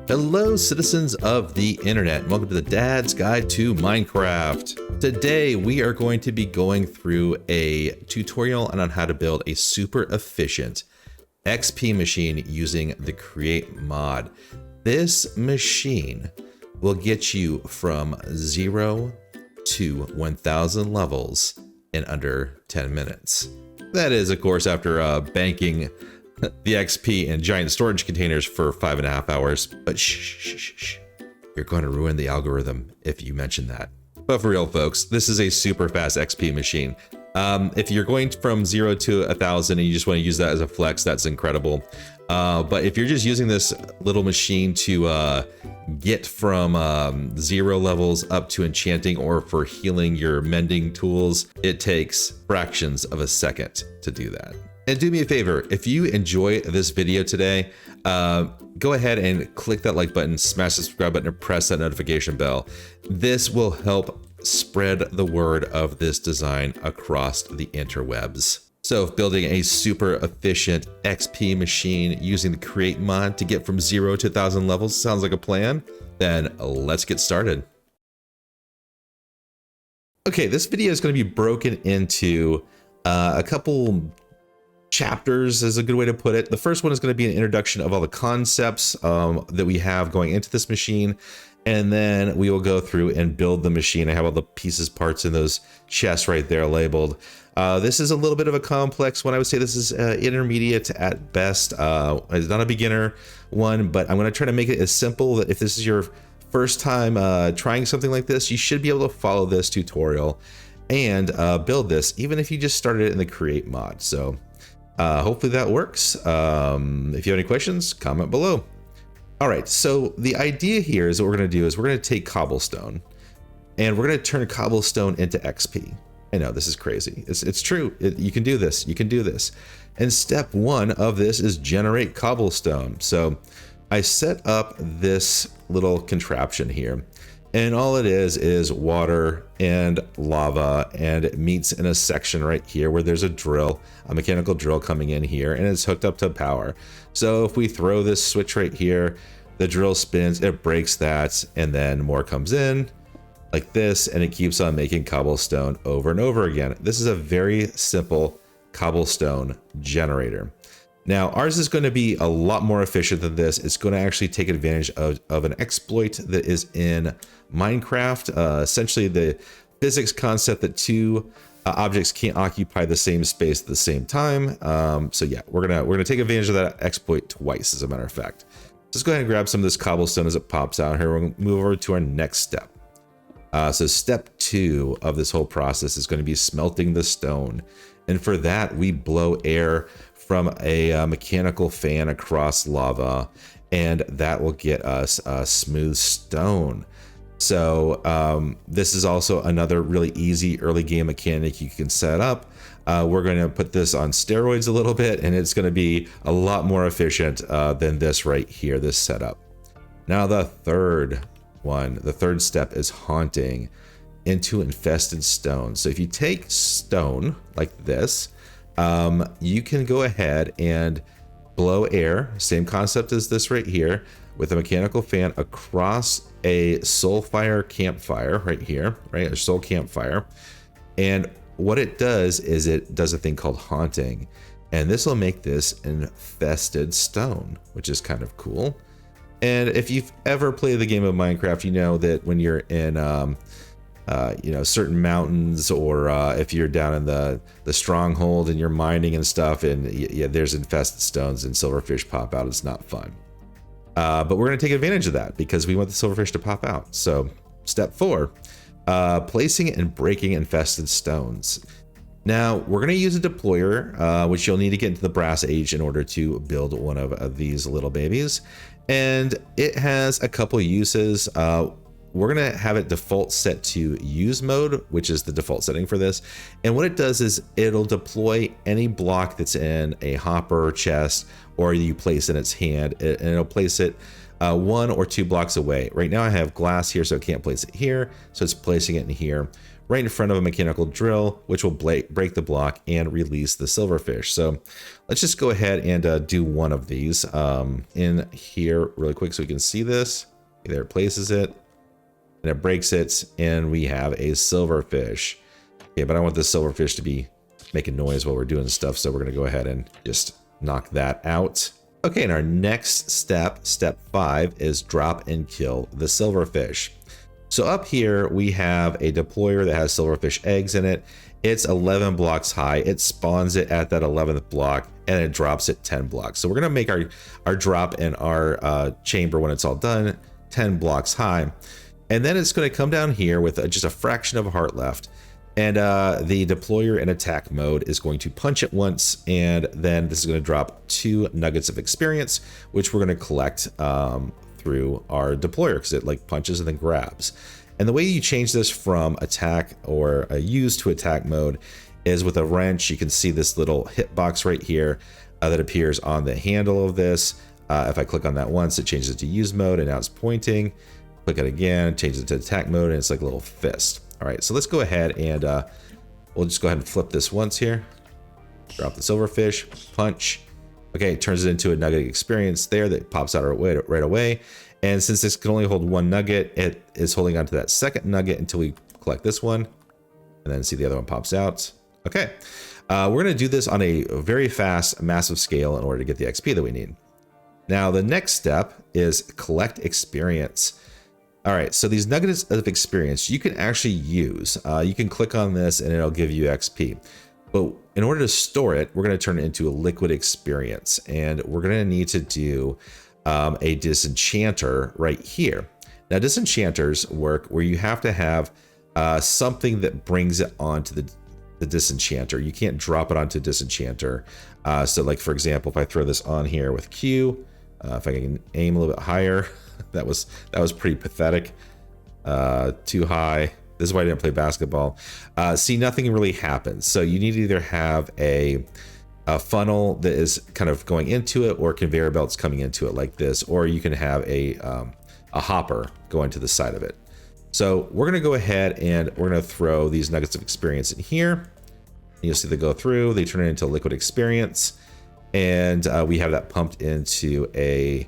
Hello, citizens of the internet. Welcome to the Dad's Guide to Minecraft. Today, we are going to be going through a tutorial on how to build a super efficient XP machine using the Create mod. This machine will get you from 0 to 1000 levels in under 10 minutes. That is, of course, after banking the XP in giant storage containers for 5.5 hours. But shh, you're going to ruin the algorithm if you mention that. But for real, folks, this is a super fast XP machine. If you're going from 0 to 1000 and you just want to use that as a flex, that's incredible. But if you're just using this little machine to get from 0 levels up to enchanting or for healing your mending tools, it takes fractions of a second to do that. And do me a favor, if you enjoy this video today, go ahead and click that like button, smash the subscribe button, and press that notification bell. This will help spread the word of this design across the interwebs. So if building a super efficient XP machine using the Create mod to get from 0 to 1000 levels sounds like a plan, then let's get started. Okay, this video is going to be broken into a couple chapters is a good way to put it. The first one is going to be an introduction of all the concepts that we have going into this machine. And then we will go through and build the machine. I have all the pieces, parts in those chests right there labeled. This is a little bit of a complex one. I would say this is intermediate at best. It's not a beginner one, but I'm going to try to make it as simple that if this is your first time trying something like this, you should be able to follow this tutorial and build this, even if you just started it in the Create mod. So hopefully that works. If you have any questions, comment below. All right, so the idea here is what we're going to do is we're going to take Cobblestone and we're going to turn Cobblestone into XP. I know this is crazy. It's true. You can do this. You can do this. And step one of this is generate Cobblestone. So I set up this little contraption here. And all it is water and lava, and it meets in a section right here where there's a drill, a mechanical drill coming in here, and it's hooked up to power. So if we throw this switch right here, the drill spins, it breaks that, and then more comes in like this, and it keeps on making cobblestone over and over again. This is a very simple cobblestone generator. Now, ours is going to be a lot more efficient than this. It's going to actually take advantage of an exploit that is in Minecraft. Essentially, the physics concept that two objects can't occupy the same space at the same time. So yeah, we're gonna take advantage of that exploit twice, as a matter of fact. Let's go ahead and grab some of this cobblestone as it pops out here. We're going to move over to our next step. So step 2 of this whole process is going to be smelting the stone. And for that, we blow air from a mechanical fan across lava, and that will get us a smooth stone. So this is also another really easy early game mechanic you can set up. We're going to put this on steroids a little bit, and it's going to be a lot more efficient than this right here, this setup. Now the third step is haunting into infested stone. So if you take stone like this, you can go ahead and blow air, same concept as this right here, with a mechanical fan across a soul fire campfire right here, right? A soul campfire. And what it does is it does a thing called haunting. And this will make this infested stone, which is kind of cool. And if you've ever played the game of Minecraft, you know that when you're in certain mountains, or if you're down in the stronghold and you're mining and stuff, and yeah, there's infested stones and silverfish pop out, it's not fun. But we're going to take advantage of that because we want the silverfish to pop out. So step 4, placing and breaking infested stones. Now we're going to use a deployer, which you'll need to get into the brass age in order to build one of these little babies. And it has a couple uses. We're going to have it default set to use mode, which is the default setting for this. And what it does is it'll deploy any block that's in a hopper, chest, or you place in its hand, and it'll place it 1 or 2 blocks away. Right now I have glass here, so I can't place it here. So it's placing it in here. right in front of a mechanical drill, which will break the block and release the silverfish. So let's just go ahead and do one of these in here really quick so we can see this. There it places it, and it breaks it, and we have a silverfish. Okay, but I want this silverfish to be making noise while we're doing stuff, so we're going to go ahead and just knock that out. Okay, and our next step, step 5, is drop and kill the silverfish. So up here we have a deployer that has silverfish eggs in it. It's 11 blocks high. It spawns it at that 11th block, and it drops it 10 blocks. So we're gonna make our drop in our chamber when it's all done 10 blocks high, and then it's going to come down here with just a fraction of a heart left. And the deployer in attack mode is going to punch it once, and then this is going to drop 2 nuggets of experience, which we're going to collect through our deployer, because it like punches and then grabs. And the way you change this from attack or use to attack mode is with a wrench. You can see this little hitbox right here that appears on the handle of this. If I click on that once, it changes it to use mode, and now it's pointing. Click it again, changes it to attack mode, and it's like a little fist. All right, so let's go ahead and we'll just go ahead and flip this once here. Drop the silverfish, punch. Okay, it turns it into a nugget experience there that pops out right away. And since this can only hold 1 nugget, it is holding on to that second nugget until we collect this one. And then see the other one pops out. Okay, we're gonna do this on a very fast, massive scale in order to get the XP that we need. Now, the next step is collect experience. All right, so these nuggets of experience you can actually use. You can click on this and it'll give you XP. But in order to store it, we're going to turn it into a liquid experience. And we're going to need to do a disenchanter right here. Now, disenchanters work where you have to have something that brings it onto the disenchanter. You can't drop it onto disenchanter. So like, for example, if I throw this on here with Q, if I can aim a little bit higher, that was pretty pathetic. Too high. This is why I didn't play basketball. See, nothing really happens. So you need to either have a funnel that is kind of going into it, or conveyor belts coming into it like this, or you can have a hopper going to the side of it. So we're gonna go ahead and we're gonna throw these nuggets of experience in here. You'll see they go through, they turn it into liquid experience, and we have that pumped into a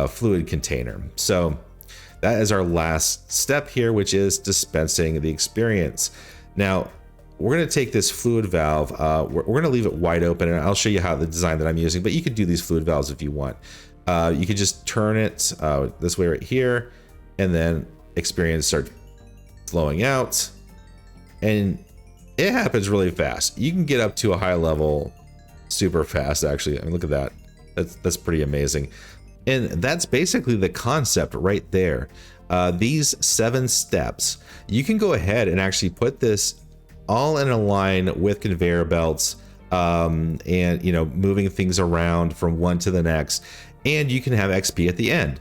fluid container. So that is our last step here, which is dispensing the experience. Now we're going to take this fluid valve, we're going to leave it wide open, and I'll show you how the design that I'm using, but you could do these fluid valves if you want. You could just turn it this way right here, and then experience starts flowing out, and it happens really fast. You can get up to a high level super fast, actually. I mean, look at that. That's pretty amazing. And that's basically the concept right there. These 7 steps, you can go ahead and actually put this all in a line with conveyor belts, and moving things around from one to the next, and you can have XP at the end.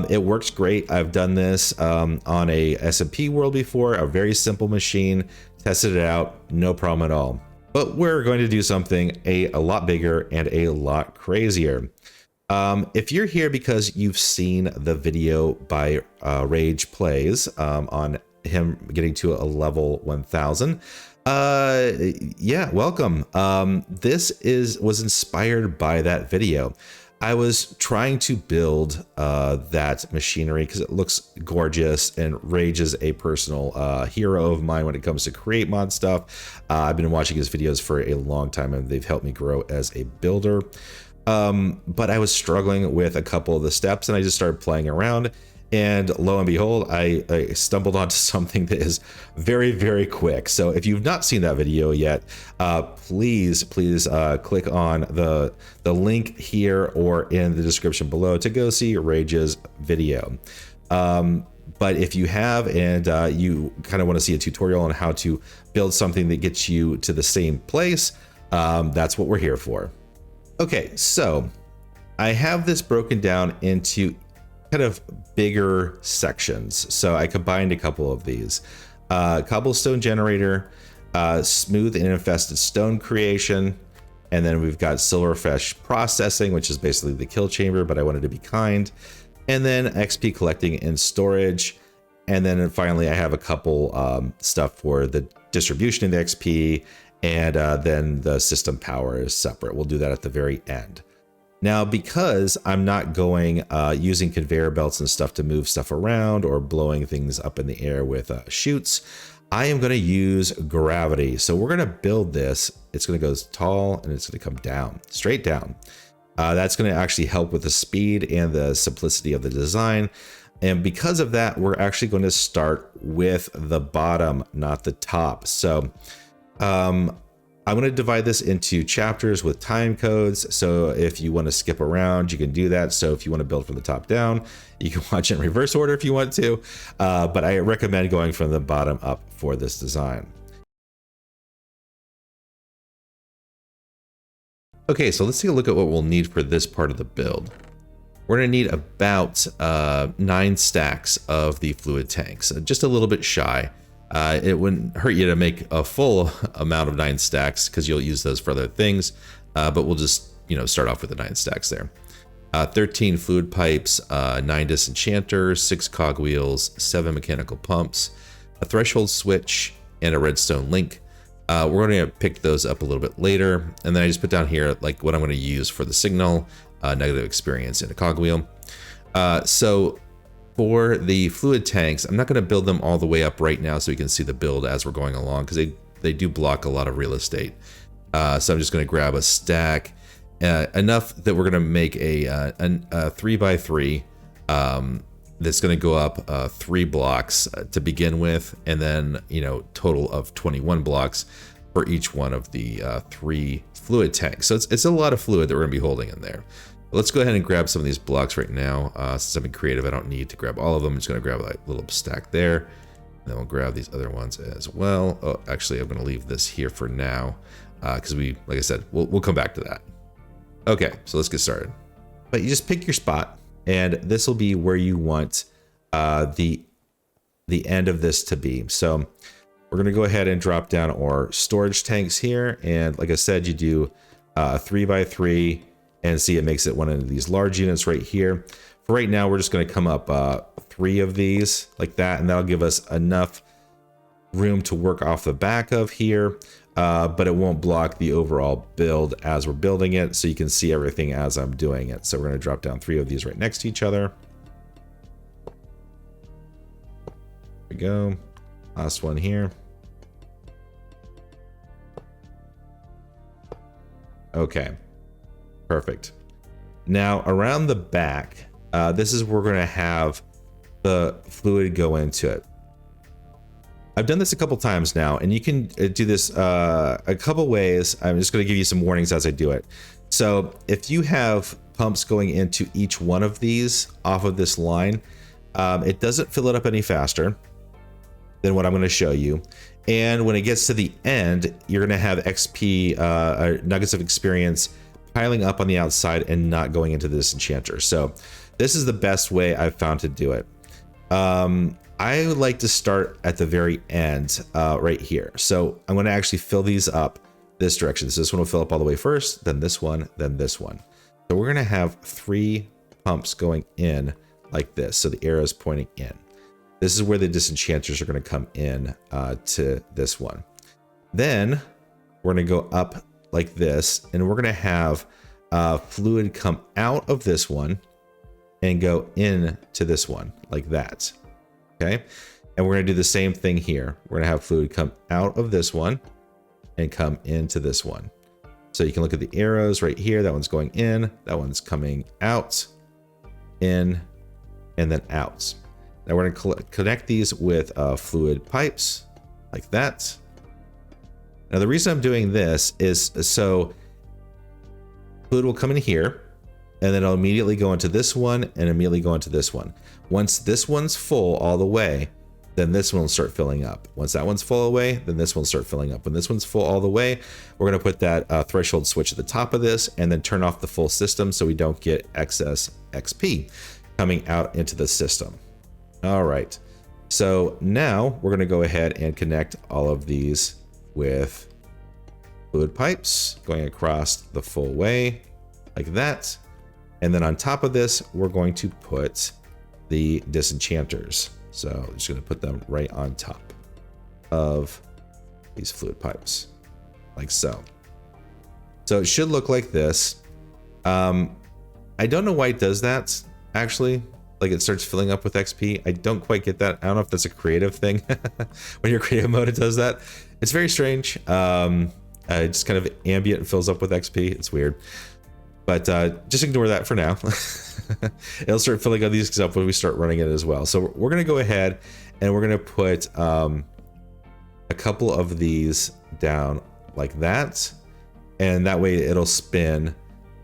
It works great. I've done this on a SMP world before, a very simple machine, tested it out, no problem at all. But we're going to do something a lot bigger and a lot crazier. If you're here because you've seen the video by Rage Plays on him getting to a level 1000, yeah, welcome. This was inspired by that video. I was trying to build that machinery because it looks gorgeous, and Rage is a personal hero of mine when it comes to create mod stuff. I've been watching his videos for a long time, and they've helped me grow as a builder. But I was struggling with a couple of the steps, and I just started playing around, and lo and behold, I stumbled onto something that is very, very quick. So if you've not seen that video yet, please click on the link here or in the description below to go see Rage's video. But if you have, and you kind of want to see a tutorial on how to build something that gets you to the same place, that's what we're here for. Okay, so I have this broken down into kind of bigger sections. So I combined a couple of these. Cobblestone generator, smooth and infested stone creation, and then we've got silverfish processing, which is basically the kill chamber, but I wanted to be kind. And then XP collecting and storage. And then finally, I have a couple stuff for the distribution of the XP, and then the system power is separate. We'll do that at the very end. Now, because I'm not going using conveyor belts and stuff to move stuff around or blowing things up in the air with chutes, I am going to use gravity. So we're going to build this. It's going to go tall and it's going to come down, straight down. That's going to actually help with the speed and the simplicity of the design. And because of that, we're actually going to start with the bottom, not the top. So I'm going to divide this into chapters with time codes. So if you want to skip around, you can do that. So if you want to build from the top down, you can watch it in reverse order if you want to. But I recommend going from the bottom up for this design. Okay, so let's take a look at what we'll need for this part of the build. We're going to need about 9 stacks of the fluid tanks, just a little bit shy. It wouldn't hurt you to make a full amount of 9 stacks because you'll use those for other things, but we'll just, start off with the 9 stacks there. 13 fluid pipes, 9 disenchanters, 6 cogwheels, 7 mechanical pumps, a threshold switch, and a redstone link. We're going to pick those up a little bit later, and then I just put down here like what I'm going to use for the signal, negative experience, and a cogwheel. So for the fluid tanks, I'm not going to build them all the way up right now so you can see the build as we're going along, because they do block a lot of real estate. So I'm just going to grab a stack, enough that we're going to make a 3x3 that's going to go up 3 blocks to begin with, and then total of 21 blocks for each one of the 3 fluid tanks. So it's a lot of fluid that we're going to be holding in there. Let's go ahead and grab some of these blocks right now. Since I'm being creative, I don't need to grab all of them. I'm just going to grab a little stack there. And then we'll grab these other ones as well. Oh, actually, I'm going to leave this here for now because like I said, we'll come back to that. Okay, so let's get started. But you just pick your spot, and this will be where you want the end of this to be. So we're going to go ahead and drop down our storage tanks here. And like I said, you do 3x3. And see, it makes it one of these large units right here. For right now, we're just going to come up 3 of these like that, and that'll give us enough room to work off the back of here, but it won't block the overall build as we're building it, so you can see everything as I'm doing it. So we're going to drop down 3 of these right next to each other. There we go. Last one here. Okay. Perfect. Now around the back, this is where we're going to have the fluid go into it. I've done this a couple times now, and you can do this a couple ways. I'm just going to give you some warnings as I do it. So if you have pumps going into each one of these off of this line, it doesn't fill it up any faster than what I'm going to show you. And when it gets to the end, you're going to have XP, nuggets of experience, piling up on the outside and not going into the disenchanter. So this is the best way I've found to do it. I would like to start at the very end right here. So I'm going to actually fill these up this direction. So this one will fill up all the way first, then this one, then this one. So we're going to have 3 pumps going in like this. So the arrow is pointing in. This is where the disenchanters are going to come in to this one. Then we're going to go up like this, and we're going to have fluid come out of this one and go in to this one like that. Okay, and we're going to do the same thing here. We're going to have fluid come out of this one and come into this one. So you can look at the arrows right here. That one's going in, that one's coming out, in, and then out. Now we're going to connect these with fluid pipes like that. Now the reason I'm doing this is so fluid will come in here, and then it'll immediately go into this one and immediately go into this one. Once this one's full all the way, then this one will start filling up. Once that one's full away, then this one will start filling up. When this one's full all the way, we're going to put that threshold switch at the top of this and then turn off the full system so we don't get excess XP coming out into the system. All right, so now we're going to go ahead and connect all of these with fluid pipes going across the full way like that. And then on top of this, we're going to put the disenchanters So I'm just going to put them right on top of these fluid pipes, like so. So it should look like this. I don't know why it does that, actually. Like it starts filling up with XP. I don't quite get that. I don't know if that's a creative thing. When you're creative mode, it does that. It's very strange. It's kind of ambient and fills up with XP. It's weird. But just ignore that for now. It'll start filling all these up when we start running it as well. So we're going to go ahead and we're going to put a couple of these down like that. And that way it'll spin.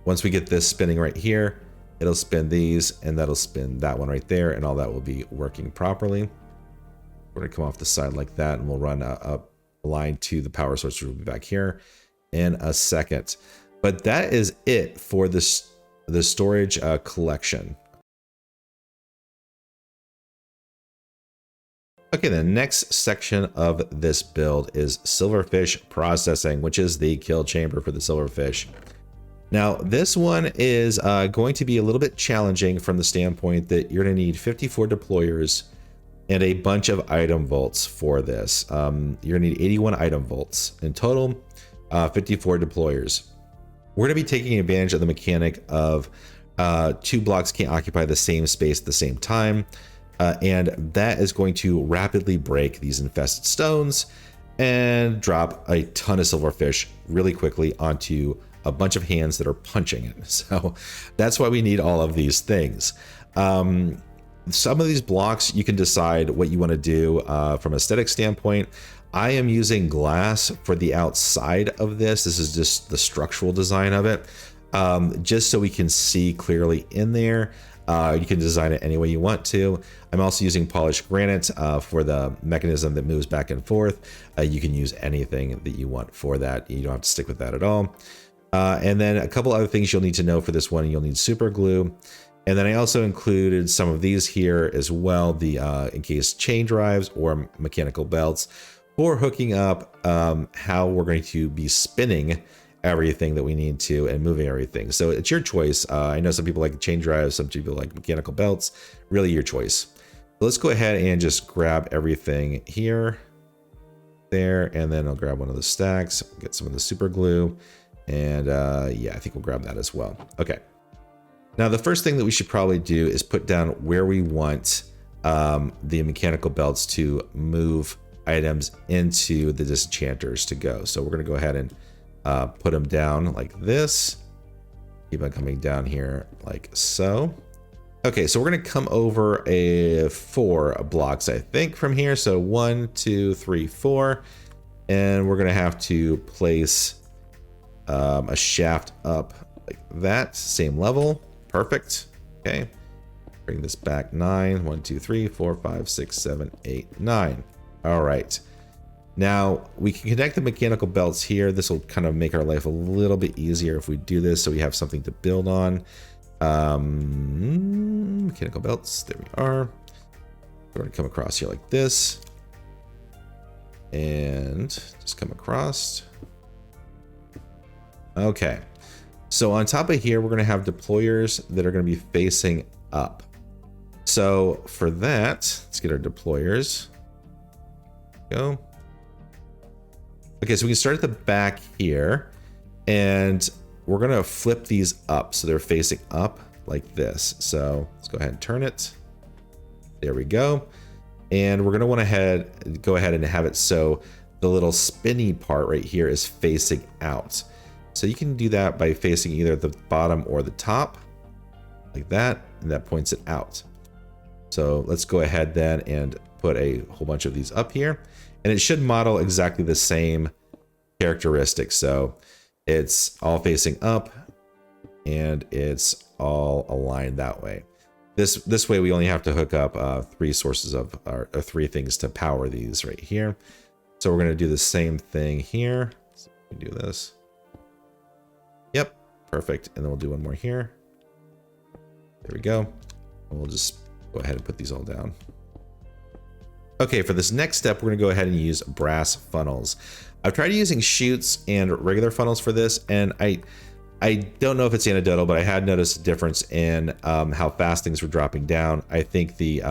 Once we get this spinning right here, it'll spin these and that'll spin that one right there, and all that will be working properly. We're going to come off the side like that, and we'll run a line to the power source, which will be back here in a second. But that is it for this the storage collection. Okay, the next section of this build is Silverfish processing, which is the kill chamber for the Silverfish. Now, this one is going to be a little bit challenging from the standpoint that you're going to need 54 deployers and a bunch of item vaults for this. You're going to need 81 item vaults in total, 54 deployers. We're going to be taking advantage of the mechanic of 2 blocks can't occupy the same space at the same time, and that is going to rapidly break these infested stones and drop a ton of silverfish really quickly onto a bunch of hands that are punching it. So that's why we need all of these things. Some of these blocks, you can decide what you want to do from an aesthetic standpoint. I am using glass for the outside of this. This is just the structural design of it, just so we can see clearly in there. You can design it any way you want to. I'm also using polished granite for the mechanism that moves back and forth. You can use anything that you want for that. You don't have to stick with that at all. And then a couple other things you'll need to know for this one. You'll need super glue. And then I also included some of these here as well, the encased chain drives or mechanical belts for hooking up how we're going to be spinning everything that we need to and moving everything. So it's your choice. I know some people like chain drives, some people like mechanical belts, really your choice. So let's go ahead and just grab everything here, there, and then I'll grab one of the stacks, get some of the super glue. And yeah, I think we'll grab that as well. Okay. Now, the first thing that we should probably do is put down where we want the mechanical belts to move items into the disenchanters to go. So we're going to go ahead and put them down like this. Keep on coming down here like so. Okay, so we're going to come over 4 blocks, I think, from here. So 1, 2, 3, 4. And we're going to have to place a shaft up like that, same level. Perfect. Okay, bring this back 9. 1, 2, 3, 4, 5, 6, 7, 8, 9. All right, now we can connect the mechanical belts here. This will kind of make our life a little bit easier if we do this, so we have something to build on. Mechanical belts, there we are. We're going to come across here like this and just come across. Okay, so on top of here, we're going to have deployers that are going to be facing up. So for that, let's get our deployers. Go. Okay, so we can start at the back here, and we're going to flip these up so they're facing up like this. So let's go ahead and turn it. There we go. And we're going to want to go ahead and have it so the little spinny part right here is facing out. So you can do that by facing either the bottom or the top like that, and that points it out. So let's go ahead then and put a whole bunch of these up here, and it should model exactly the same characteristics. So it's all facing up and it's all aligned that way. This way we only have to hook up 3 sources of or 3 things to power these right here. So we're going to do the same thing here. So we can do this. Yep, perfect. And then we'll do one more here. There we go. And we'll just go ahead and put these all down. Okay, for this next step, we're going to go ahead and use brass funnels. I've tried using chutes and regular funnels for this, and I don't know if it's anecdotal, but I had noticed a difference in how fast things were dropping down. I think the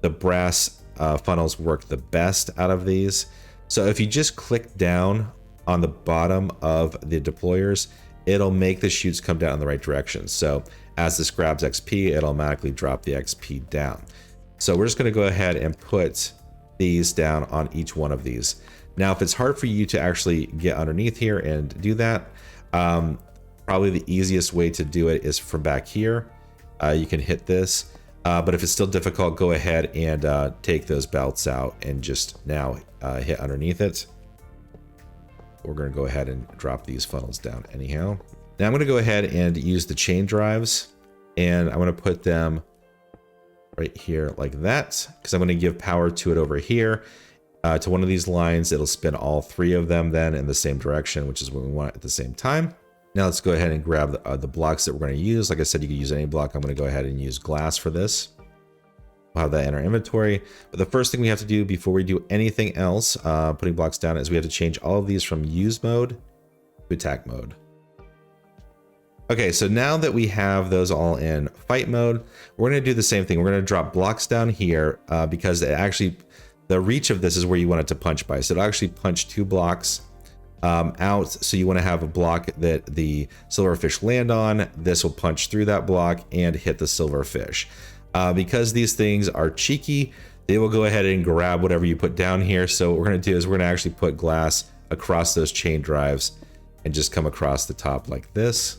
the brass funnels work the best out of these. So if you just click down on the bottom of the deployers, it'll make the chutes come down in the right direction. So as this grabs XP, it'll automatically drop the XP down. So we're just going to go ahead and put these down on each one of these. Now, if it's hard for you to actually get underneath here and do that, probably the easiest way to do it is from back here. You can hit this, but if it's still difficult, go ahead and take those belts out and just now hit underneath it. We're going to go ahead and drop these funnels down anyhow. Now I'm going to go ahead and use the chain drives, and I'm going to put them right here like that, because I'm going to give power to it over here. To one of these lines, it'll spin all three of them then in the same direction, which is what we want at the same time. Now let's go ahead and grab the blocks that we're going to use. Like I said, you can use any block. I'm going to go ahead and use glass for this. We'll have that in our inventory. But the first thing we have to do before we do anything else, putting blocks down, is we have to change all of these from use mode to attack mode. Okay, so now that we have those all in fight mode, we're going to do the same thing. We're going to drop blocks down here because it actually, the reach of this is where you want it to punch by. So it'll actually punch 2 blocks out. So you want to have a block that the silverfish land on. This will punch through that block and hit the silverfish. Because these things are cheeky, they will go ahead and grab whatever you put down here. So what we're going to do is we're going to actually put glass across those chain drives and just come across the top like this.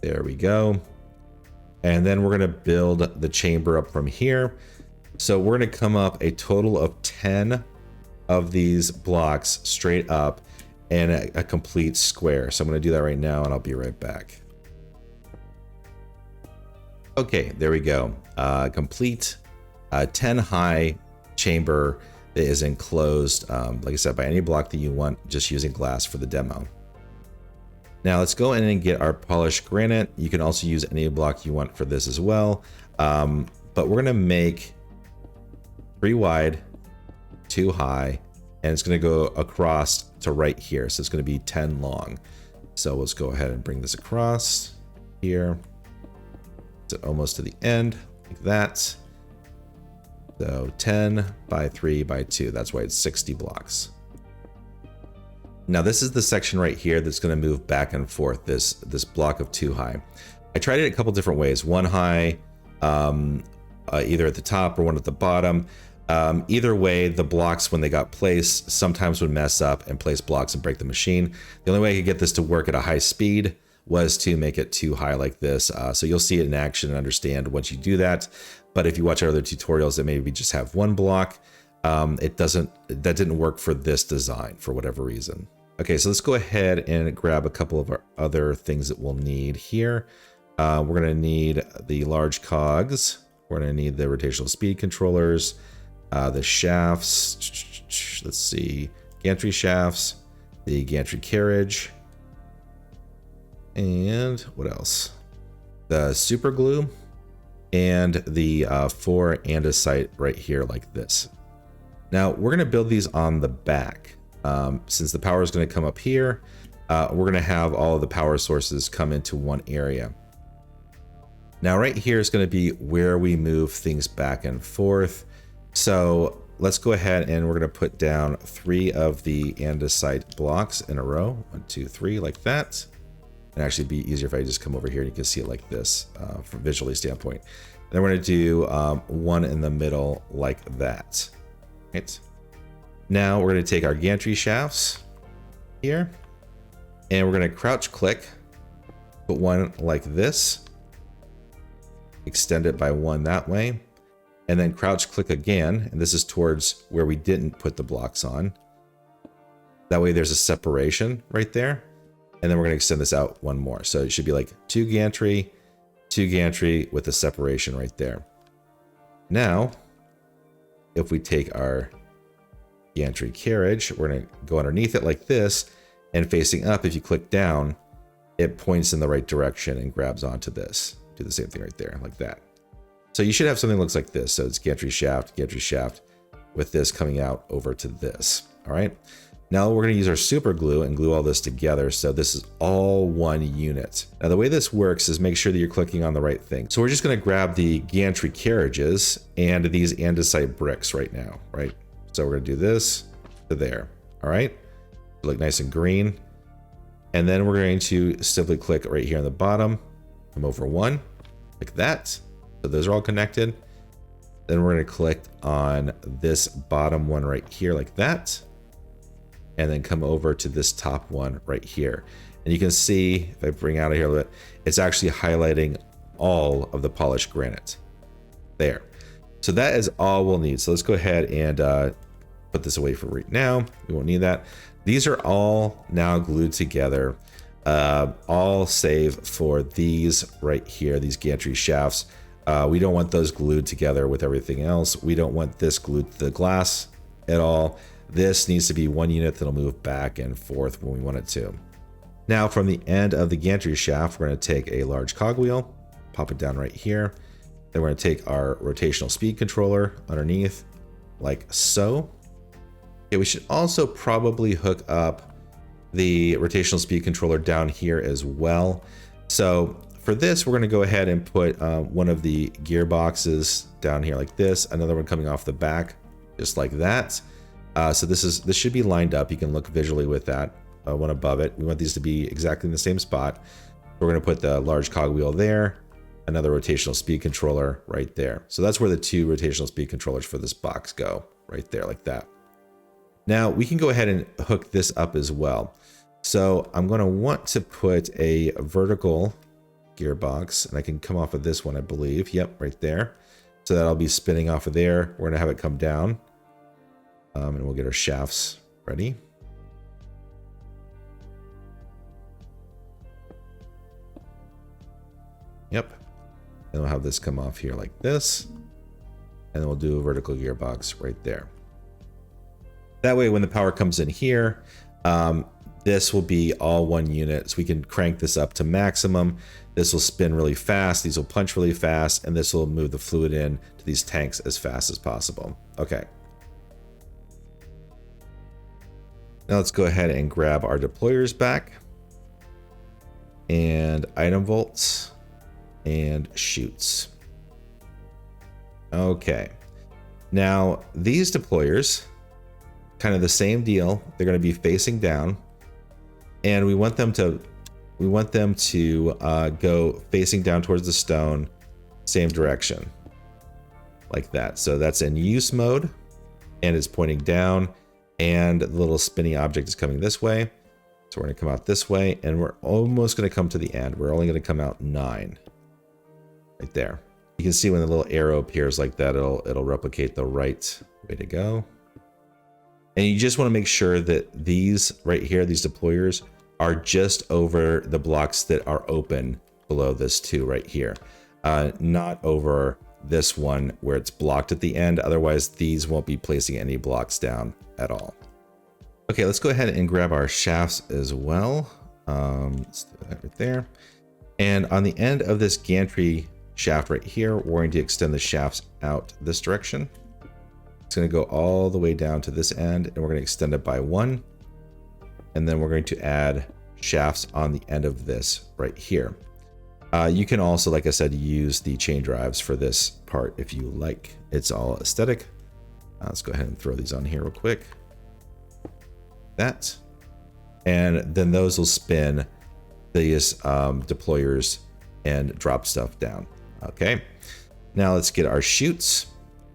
There we go. And then we're going to build the chamber up from here. So we're going to come up a total of 10 of these blocks straight up and a complete square. So I'm going to do that right now and I'll be right back. Okay, there we go. Complete 10 high chamber that is enclosed, like I said, by any block that you want, just using glass for the demo. Now let's go in and get our polished granite. You can also use any block you want for this as well. But we're going to make 3 wide, 2 high, and it's going to go across to right here. So it's going to be 10 long. So let's go ahead and bring this across here. So almost to the end, like that. So 10 by 3 by 2. That's why it's 60 blocks. Now this is the section right here that's going to move back and forth, this block of 2 high. I tried it a couple different ways. 1 high, either at the top or 1 at the bottom. Either way, the blocks, when they got placed, sometimes would mess up and place blocks and break the machine. The only way I could get this to work at a high speed was to make it 2 high like this. So you'll see it in action and understand once you do that. But if you watch our other tutorials that maybe just have 1 block, that didn't work for this design for whatever reason. Okay, so let's go ahead and grab a couple of our other things that we'll need here. We're gonna need the large cogs. We're gonna need the rotational speed controllers, the shafts, let's see, gantry shafts, the gantry carriage, and what else? The super glue, and the 4 andesite right here like this. Now we're gonna build these on the back. Since the power is gonna come up here, we're gonna have all of the power sources come into one area. Now right here is gonna be where we move things back and forth. So let's go ahead and we're gonna put down 3 of the andesite blocks in a row. 1, 2, 3, like that. It'd actually be easier if I just come over here and you can see it like this from visually standpoint. And then we're gonna do 1 in the middle like that. Right. Now we're gonna take our gantry shafts here and we're gonna crouch click, put 1 like this, extend it by 1 that way, and then crouch click again, and this is towards where we didn't put the blocks on. That way there's a separation right there, and then we're going to extend this out 1 more. So it should be like 2 gantry with a separation right there. Now, if we take our gantry carriage, we're going to go underneath it like this, and facing up, if you click down, it points in the right direction and grabs onto this. Do the same thing right there, like that. So you should have something that looks like this. So it's gantry shaft, with this coming out over to this. All right. Now we're going to use our super glue and glue all this together. So this is all one unit. Now the way this works is make sure that you're clicking on the right thing. So we're just going to grab the gantry carriages and these andesite bricks right now, right? So we're going to do this to there. All right. Look nice and green. And then we're going to simply click right here on the bottom, come over one, like that. So those are all connected. Then we're going to click on this bottom one right here like that. And then come over to this top one right here. And you can see, if I bring out of here a little bit, it's actually highlighting all of the polished granite. There. So that is all we'll need. So let's go ahead and put this away for right now. We won't need that. These are all now glued together, all save for these right here, these gantry shafts. We don't want those glued together with everything else. We don't want this glued to the glass at all. This needs to be one unit that'll move back and forth when we want it to. Now from the end of the gantry shaft, we're going to take a large cogwheel, pop it down right here. Then we're going to take our rotational speed controller underneath like so. Okay, we should also probably hook up the rotational speed controller down here as well. So for this, we're going to go ahead and put one of the gearboxes down here like this, another one coming off the back, just like that. So this should be lined up. You can look visually with that one above it. We want these to be exactly in the same spot. We're going to put the large cogwheel there, another rotational speed controller right there. So that's where the two rotational speed controllers for this box go, right there like that. Now we can go ahead and hook this up as well. So I'm going to want to put a vertical gearbox, and I can come off of this one, I believe. Yep, right there. So that'll be spinning off of there. We're going to have it come down. And we'll get our shafts ready. Yep. And we'll have this come off here like this. And then we'll do a vertical gearbox right there. That way, when the power comes in here, this will be all one unit. So we can crank this up to maximum. This will spin really fast. These will punch really fast. And this will move the fluid in to these tanks as fast as possible. Okay. Now let's go ahead and grab our deployers back. And item vaults and chutes. Okay. Now these deployers, kind of the same deal. They're going to be facing down, and we want them to go facing down towards the stone, same direction, like that. So that's in use mode, and it's pointing down, and the little spinny object is coming this way. So we're going to come out this way, and we're almost going to come to the end. We're only going to come out 9, right there. You can see when the little arrow appears like that, it'll replicate the right way to go. And you just want to make sure that these right here, these deployers, are just over the blocks that are open below this 2 right here, not over this one where it's blocked at the end. Otherwise, these won't be placing any blocks down at all. Okay, let's go ahead and grab our shafts as well. Let's do that right there. And on the end of this gantry shaft right here, we're going to extend the shafts out this direction. It's going to go all the way down to this end, and we're going to extend it by 1. And then we're going to add shafts on the end of this right here. You can also, like I said, use the chain drives for this part if you like. It's all aesthetic. Let's go ahead and throw these on here real quick. That. And then those will spin these deployers and drop stuff down. Okay. Now let's get our chutes.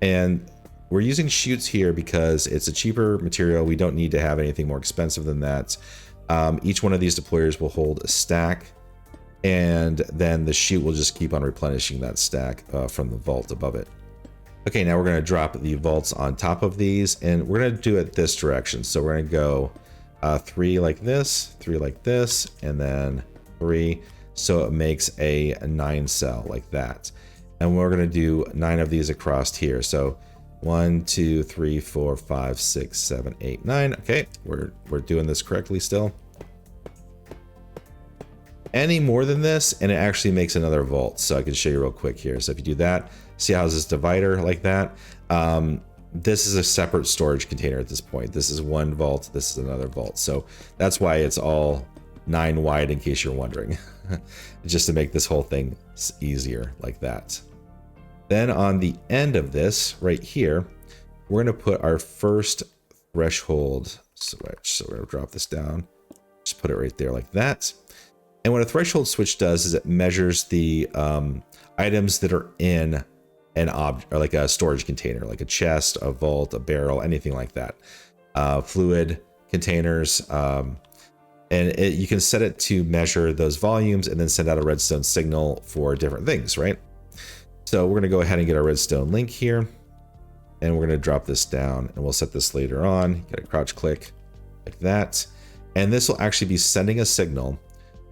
And we're using chutes here because it's a cheaper material. We don't need to have anything more expensive than that. Each one of these deployers will hold a stack, and then the chute will just keep on replenishing that stack from the vault above it. Okay, now we're going to drop the vaults on top of these, and we're going to do it this direction. So we're going to go 3 like this, 3 like this, and then 3. So it makes a 9 cell like that. And we're going to do 9 of these across here. So 1, 2, 3, 4, 5, 6, 7, 8, 9. Okay, we're doing this correctly still. Any more than this, and it actually makes another vault. So I can show you real quick here. So if you do that, see how this divider like that. this is a separate storage container at this point. This is one vault, this is another vault. So that's why it's all 9 wide, in case you're wondering. Just to make this whole thing easier like that. Then on the end of this right here, we're going to put our first threshold switch. So we're going to drop this down, just put it right there like that. And what a threshold switch does is it measures the items that are in an object, or like a storage container, like a chest, a vault, a barrel, anything like that. Fluid containers, and you can set it to measure those volumes and then send out a redstone signal for different things, right? So we're going to go ahead and get our redstone link here, and we're going to drop this down, and we'll set this later on. Get a crouch click like that, and this will actually be sending a signal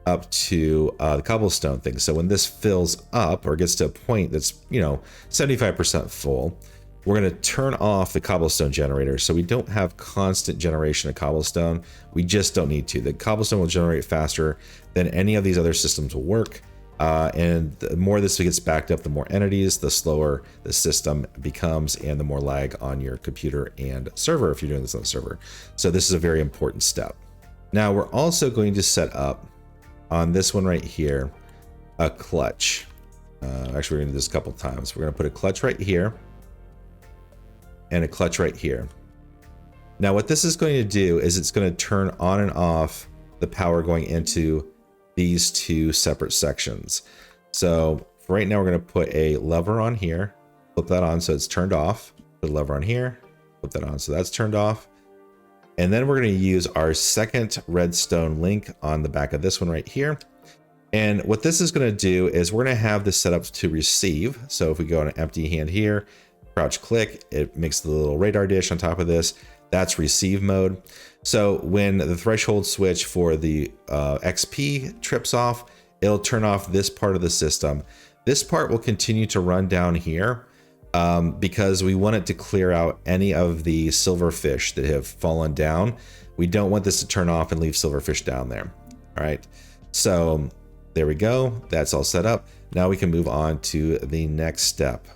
up to the cobblestone thing. So when this fills up or gets to a point that's 75% full, we're going to turn off the cobblestone generator, so we don't have constant generation of cobblestone. We just don't need to. The cobblestone will generate faster than any of these other systems will work. And the more this gets backed up, the more entities, the slower the system becomes, and the more lag on your computer and server if you're doing this on the server. So this is a very important step. Now we're also going to set up on this one right here a clutch. Actually, we're going to do this a couple times. We're going to put a clutch right here and a clutch right here. Now what this is going to do is it's going to turn on and off the power going into these two separate sections. So for right now, we're going to put a lever on here, flip that on so it's turned off, put a lever on here, flip that on so that's turned off. And then we're going to use our second redstone link on the back of this one right here. And what this is going to do is we're going to have this set up to receive. So if we go on an empty hand here, crouch click, it makes the little radar dish on top of this. That's receive mode. So when the threshold switch for the XP trips off, it'll turn off this part of the system. This part will continue to run down here because we want it to clear out any of the silverfish that have fallen down. We don't want this to turn off and leave silverfish down there. All right, so there we go. That's all set up. Now we can move on to the next step.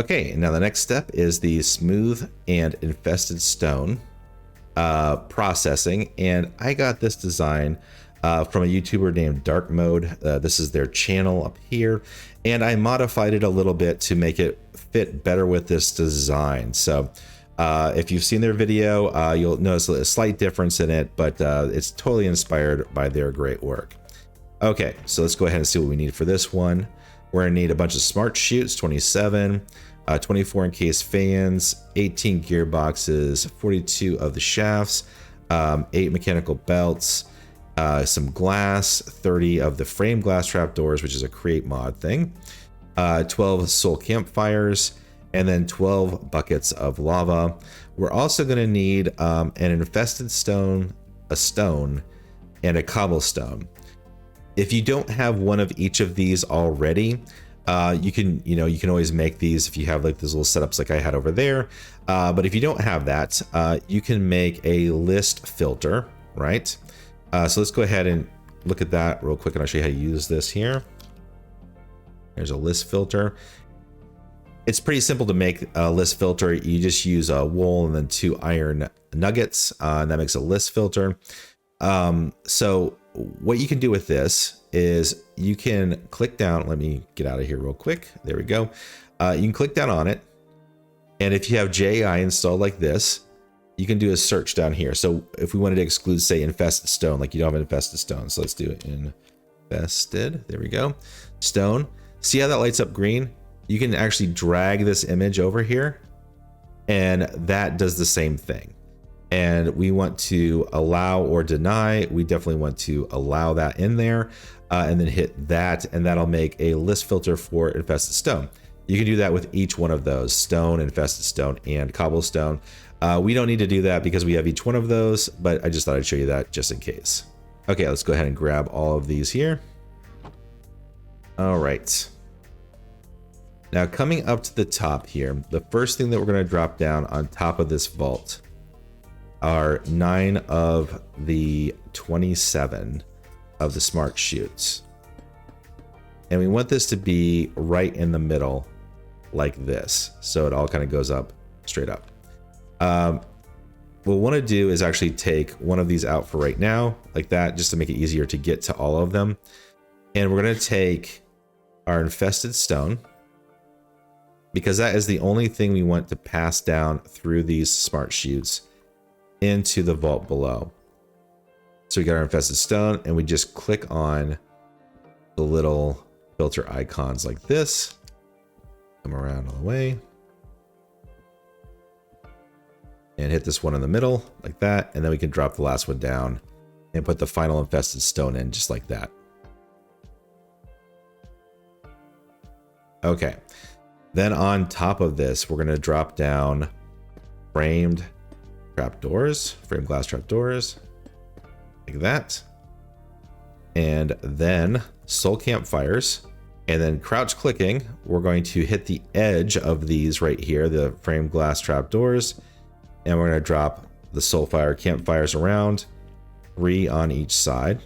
Okay, now the next step is the smooth and infested stone processing, and I got this design from a YouTuber named Dark Mode. This is their channel up here, and I modified it a little bit to make it fit better with this design. So if you've seen their video, you'll notice a slight difference in it, but it's totally inspired by their great work. Okay, so let's go ahead and see what we need for this one. We're gonna need a bunch of smart chutes, 27, 24 encased fans, 18 gearboxes, 42 of the shafts, 8 mechanical belts, some glass, 30 of the frame glass trapdoors, which is a create mod thing, 12 soul campfires, and then 12 buckets of lava. We're also gonna need an infested stone, a stone, and a cobblestone. If you don't have one of each of these already, you can always make these if you have like those little setups like I had over there. But if you don't have that, you can make a list filter, right? So let's go ahead and look at that real quick, and I'll show you how to use this here. There's a list filter. It's pretty simple to make a list filter. You just use a wool and then 2 iron nuggets, and that makes a list filter. So what you can do with this is you can click down. Let me get out of here real quick. There we go. You can click down on it, and if you have JI installed like this, you can do a search down here. So if we wanted to exclude, say, infested stone, like you don't have infested stone, so let's do infested. There we go. Stone. See how that lights up green? You can actually drag this image over here, and that does the same thing. And we want to allow or deny. We definitely want to allow that in there, and then hit that, and that'll make a list filter for infested stone. You can do that with each one of those: stone, infested stone, and cobblestone. We don't need to do that because we have each one of those, but I just thought I'd show you that just in case. Okay, let's go ahead and grab all of these here. All right. Now coming up to the top here, the first thing that we're going to drop down on top of this vault are 9 of the 27 of the smart chutes. And we want this to be right in the middle like this. So it all kind of goes up straight up. What we want to do is actually take one of these out for right now, like that, just to make it easier to get to all of them. And we're going to take our infested stone, because that is the only thing we want to pass down through these smart chutes into the vault below. So we got our infested stone, and we just click on the little filter icons like this. Come around all the way. And hit this one in the middle like that. And then we can drop the last one down and put the final infested stone in just like that. Okay. Then on top of this, we're going to drop down framed trapdoors, framed glass trapdoors like that. And then soul campfires. And then crouch clicking, we're going to hit the edge of these right here, the framed glass trapdoors. And we're going to drop the soulfire campfires around, 3 on each side.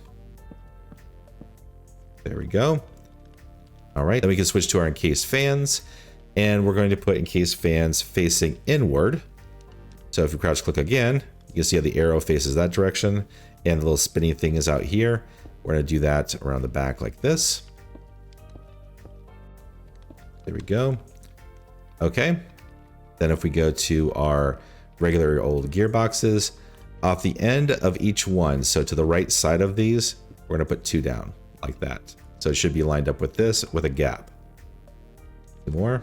There we go. All right, then we can switch to our encased fans, and we're going to put encased fans facing inward. So if you crouch click again, you can see how the arrow faces that direction, and the little spinny thing is out here. We're going to do that around the back like this. There we go. Okay. Then if we go to our regular old gearboxes, off the end of each one, so to the right side of these, we're going to put 2 down like that. So it should be lined up with this with a gap. 2 more.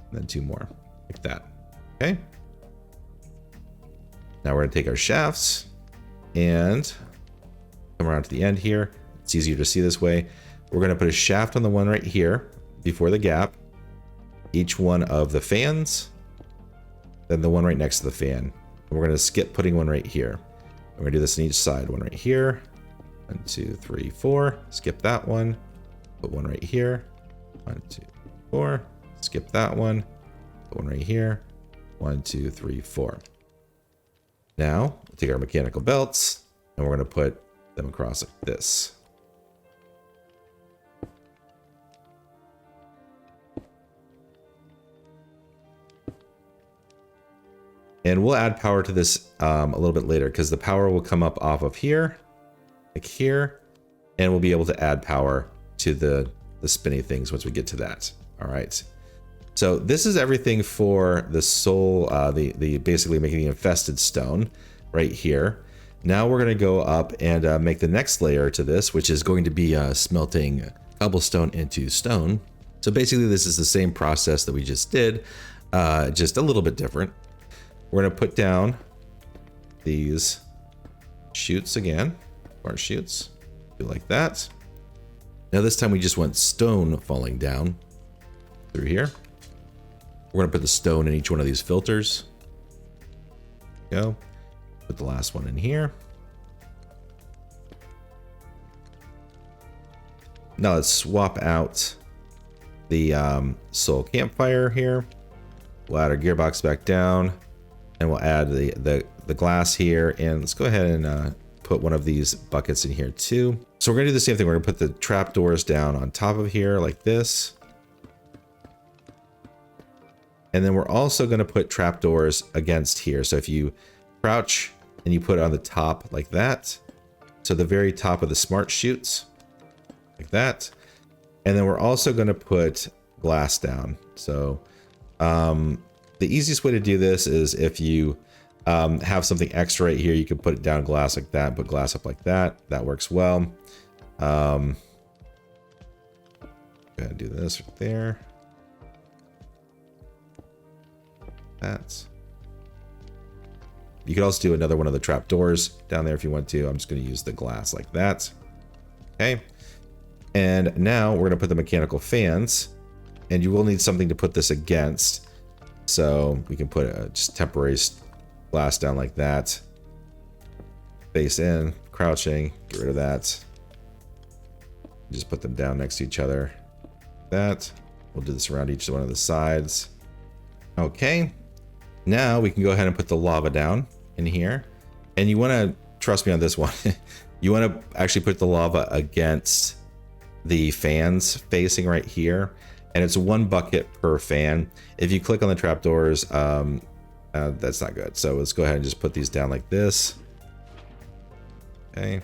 And then 2 more like that. Okay. Now we're going to take our shafts and come around to the end here. It's easier to see this way. We're going to put a shaft on the one right here before the gap, each one of the fans, then the one right next to the fan. And we're going to skip putting one right here. We're going to do this on each side. One right here. 1, 2, 3, 4. Skip that one. Put one right here. 1, 2, 4. Skip that one. Put one right here. 1, 2, 3, 4. Now we'll take our mechanical belts and we're going to put them across like this. And we'll add power to this a little bit later, because the power will come up off of here, like here, and we'll be able to add power to the spinny things once we get to that. All right. So this is everything for the soul, the basically making the infested stone right here. Now we're going to go up and make the next layer to this, which is going to be smelting cobblestone into stone. So basically this is the same process that we just did, just a little bit different. We're going to put down these chutes again, or chutes, do like that. Now this time we just want stone falling down through here. We're going to put the stone in each one of these filters. Go. Put the last one in here. Now let's swap out the soul campfire here. We'll add our gearbox back down. And we'll add the glass here, and let's go ahead and put one of these buckets in here too. So we're gonna do the same thing. We're gonna put the trapdoors down on top of here like this. And then we're also gonna put trapdoors against here. So if you crouch and you put it on the top like that, so the very top of the smart chutes, like that. And then we're also gonna put glass down. So the easiest way to do this is if you have something extra right here, you can put it down glass like that, put glass up like that. That works well. Go ahead and do this right there. That. You could also do another one of the trap doors down there if you want to. I'm just going to use the glass like that. Okay. And now we're going to put the mechanical fans, and you will need something to put this against. So we can put a just temporary glass down like that. Face in, crouching, get rid of that. Just put them down next to each other. That. We'll do this around each one of the sides. Okay. Now we can go ahead and put the lava down in here. And you want to trust me on this one. You want to actually put the lava against the fans facing right here, and it's 1 bucket per fan. If you click on the trapdoors, that's not good. So let's go ahead and just put these down like this. Okay.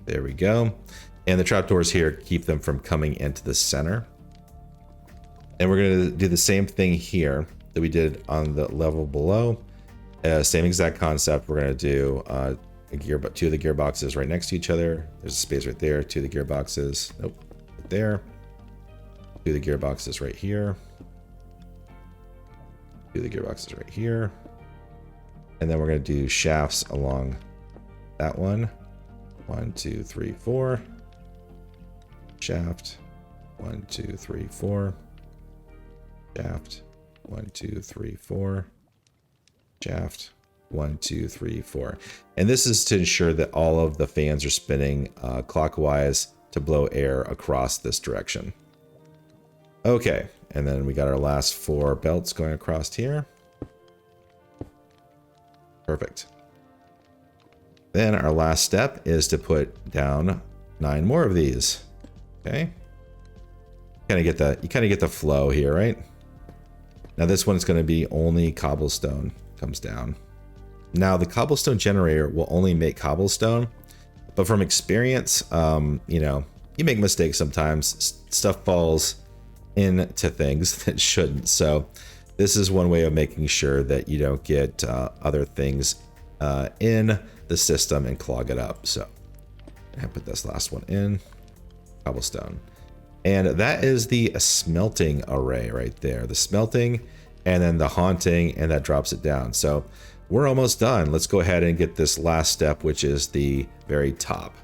There we go. And the trapdoors here keep them from coming into the center. And we're going to do the same thing here that we did on the level below. Same exact concept. We're going to do 2 of the gearboxes right next to each other. There's a space right there. 2 of the gearboxes. Nope. Right there. 2 of the gearboxes right here. 2 of the gearboxes right here. And then we're going to do shafts along that one. 1, 2, 3, 4. Shaft. 1, 2, 3, 4. Shaft. 1, 2, 3, 4. Shaft. 1, 2, 3, 4. And this is to ensure that all of the fans are spinning clockwise to blow air across this direction. Okay, and then we got our last 4 belts going across here. Perfect. Then our last step is to put down 9 more of these. Okay. You kind of get the flow here, right? Now this one is going to be only cobblestone comes down. Now the cobblestone generator will only make cobblestone, but from experience, you know, you make mistakes sometimes. Stuff falls into things that shouldn't. So this is one way of making sure that you don't get other things in the system and clog it up. So I put this last one in cobblestone, and that is the smelting array right there. The smelting, and then the haunting, and that drops it down. So we're almost done. Let's go ahead and get this last step, which is the very top.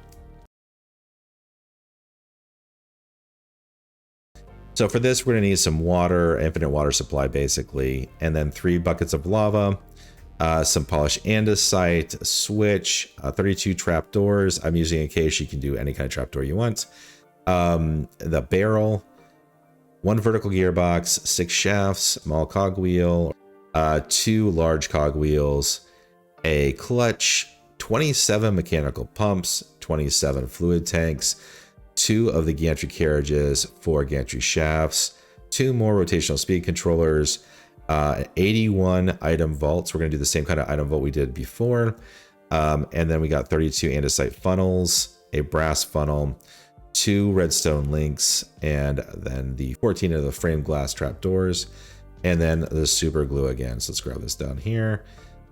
So for this, we're going to need some water, infinite water supply basically, and then 3 buckets of lava, some polished andesite, a switch, 32 trapdoors. I'm using a case. You can do any kind of trapdoor you want. The barrel, 1 vertical gearbox, 6 shafts, small cogwheel, 2 large cogwheels, a clutch, 27 mechanical pumps, 27 fluid tanks, 2 of the gantry carriages, 4 gantry shafts, 2 more rotational speed controllers, 81 item vaults. We're going to do the same kind of item vault we did before. And then we got 32 andesite funnels, a brass funnel, 2 redstone links, and then the 14 of the framed glass trapdoors, and then the super glue again. So let's grab this down here,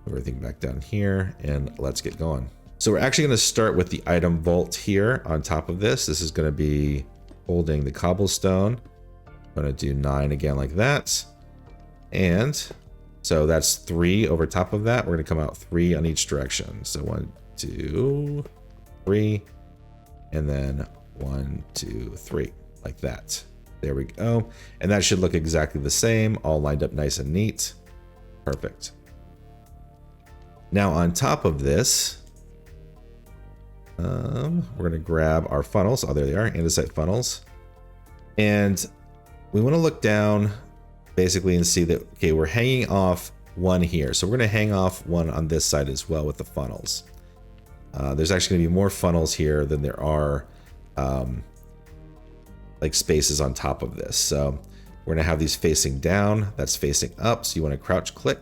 move everything back down here, and let's get going. So we're actually going to start with the item vault here on top of this. This is going to be holding the cobblestone. I'm going to do 9 again like that. And so that's 3 over top of that. We're going to come out 3 on each direction. So 1, 2, 3, and then 1, 2, 3, like that. There we go. And that should look exactly the same, all lined up nice and neat. Perfect. Now on top of this, we're going to grab our funnels. Oh, there they are, andesite funnels. And we want to look down basically and see that, okay, we're hanging off 1 here. So we're going to hang off 1 on this side as well with the funnels. There's actually going to be more funnels here than there are like spaces on top of this. So we're going to have these facing down. That's facing up. So you want to crouch click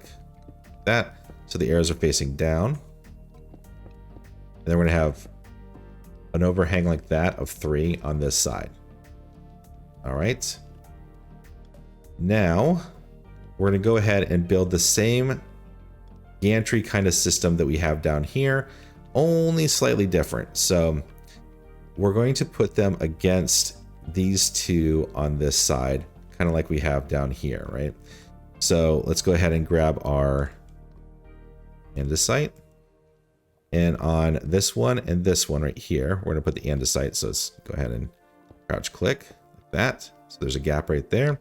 that. So the arrows are facing down. And then we're going to have an overhang like that of 3 on this side. All right. Now we're going to go ahead and build the same gantry kind of system that we have down here, only slightly different. So we're going to put them against these 2 on this side, kind of like we have down here, right? So let's go ahead and grab our andesite. And on this one and this one right here, we're going to put the andesite. So let's go ahead and crouch click like that. So there's a gap right there.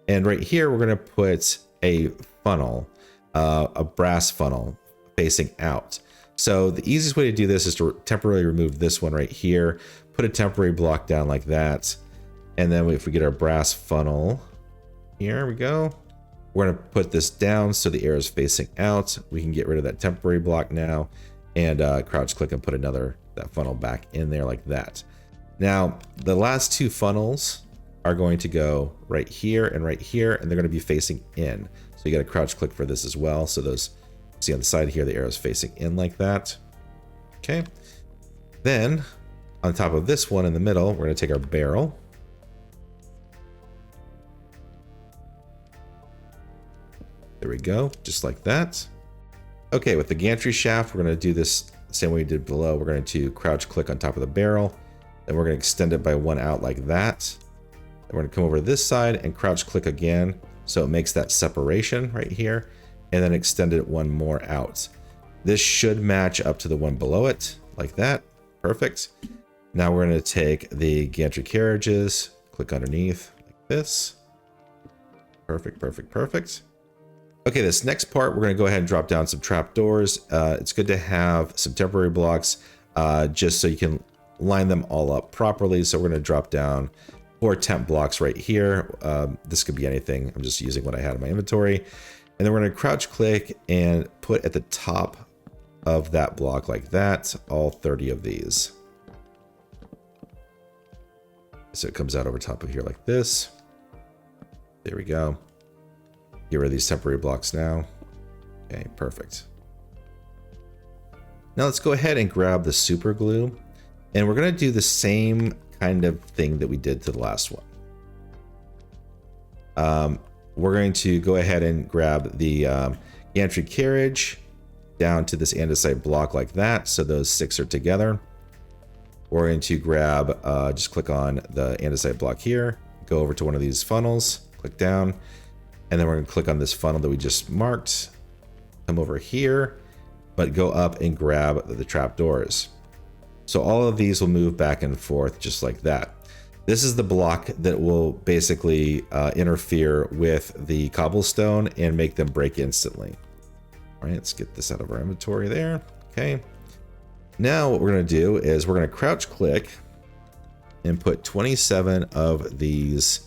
And right here, we're going to put a funnel, a brass funnel facing out. So the easiest way to do this is to temporarily remove this one right here, put a temporary block down like that. And then if we get our brass funnel Here we go. We're going to put this down so the arrow is facing out. We can get rid of that temporary block now and crouch click and put that funnel back in there like that. Now, the last two funnels are going to go right here, and they're going to be facing in. So you got to crouch click for this as well. So those, see on the side here, the arrow is facing in like that. Okay. Then on top of this one in the middle, we're going to take our barrel. There we go, just like that. Okay, with the gantry shaft, we're going to do this the same way we did below. We're going to crouch click on top of the barrel, and we're going to extend it by one out like that. And we're going to come over to this side and crouch click again, so it makes that separation right here, and then extend it one more out. This should match up to the one below it, like that. Perfect. Now we're going to take the gantry carriages, click underneath like this. Perfect, perfect, perfect. Okay, this next part, we're going to go ahead and drop down some trapdoors. It's good to have some temporary blocks just so you can line them all up properly. So we're going to drop down 4 temp blocks right here. This could be anything. I'm just using what I had in my inventory. And then we're going to crouch click and put at the top of that block like that, all 30 of these. So it comes out over top of here like this. There we go. Get rid of these temporary blocks now. Okay, perfect. Now let's go ahead and grab the super glue, and we're going to do the same kind of thing that we did to the last one. We're going to go ahead and grab the gantry carriage down to this andesite block like that, so those 6 are together. We're going to grab, just click on the andesite block here, go over to one of these funnels, click down, and then we're going to click on this funnel that we just marked, come over here, but go up and grab the trapdoors. So all of these will move back and forth just like that. This is the block that will basically interfere with the cobblestone and make them break instantly. All right, let's get this out of our inventory there. Okay. Now what we're going to do is we're going to crouch click and put 27 of these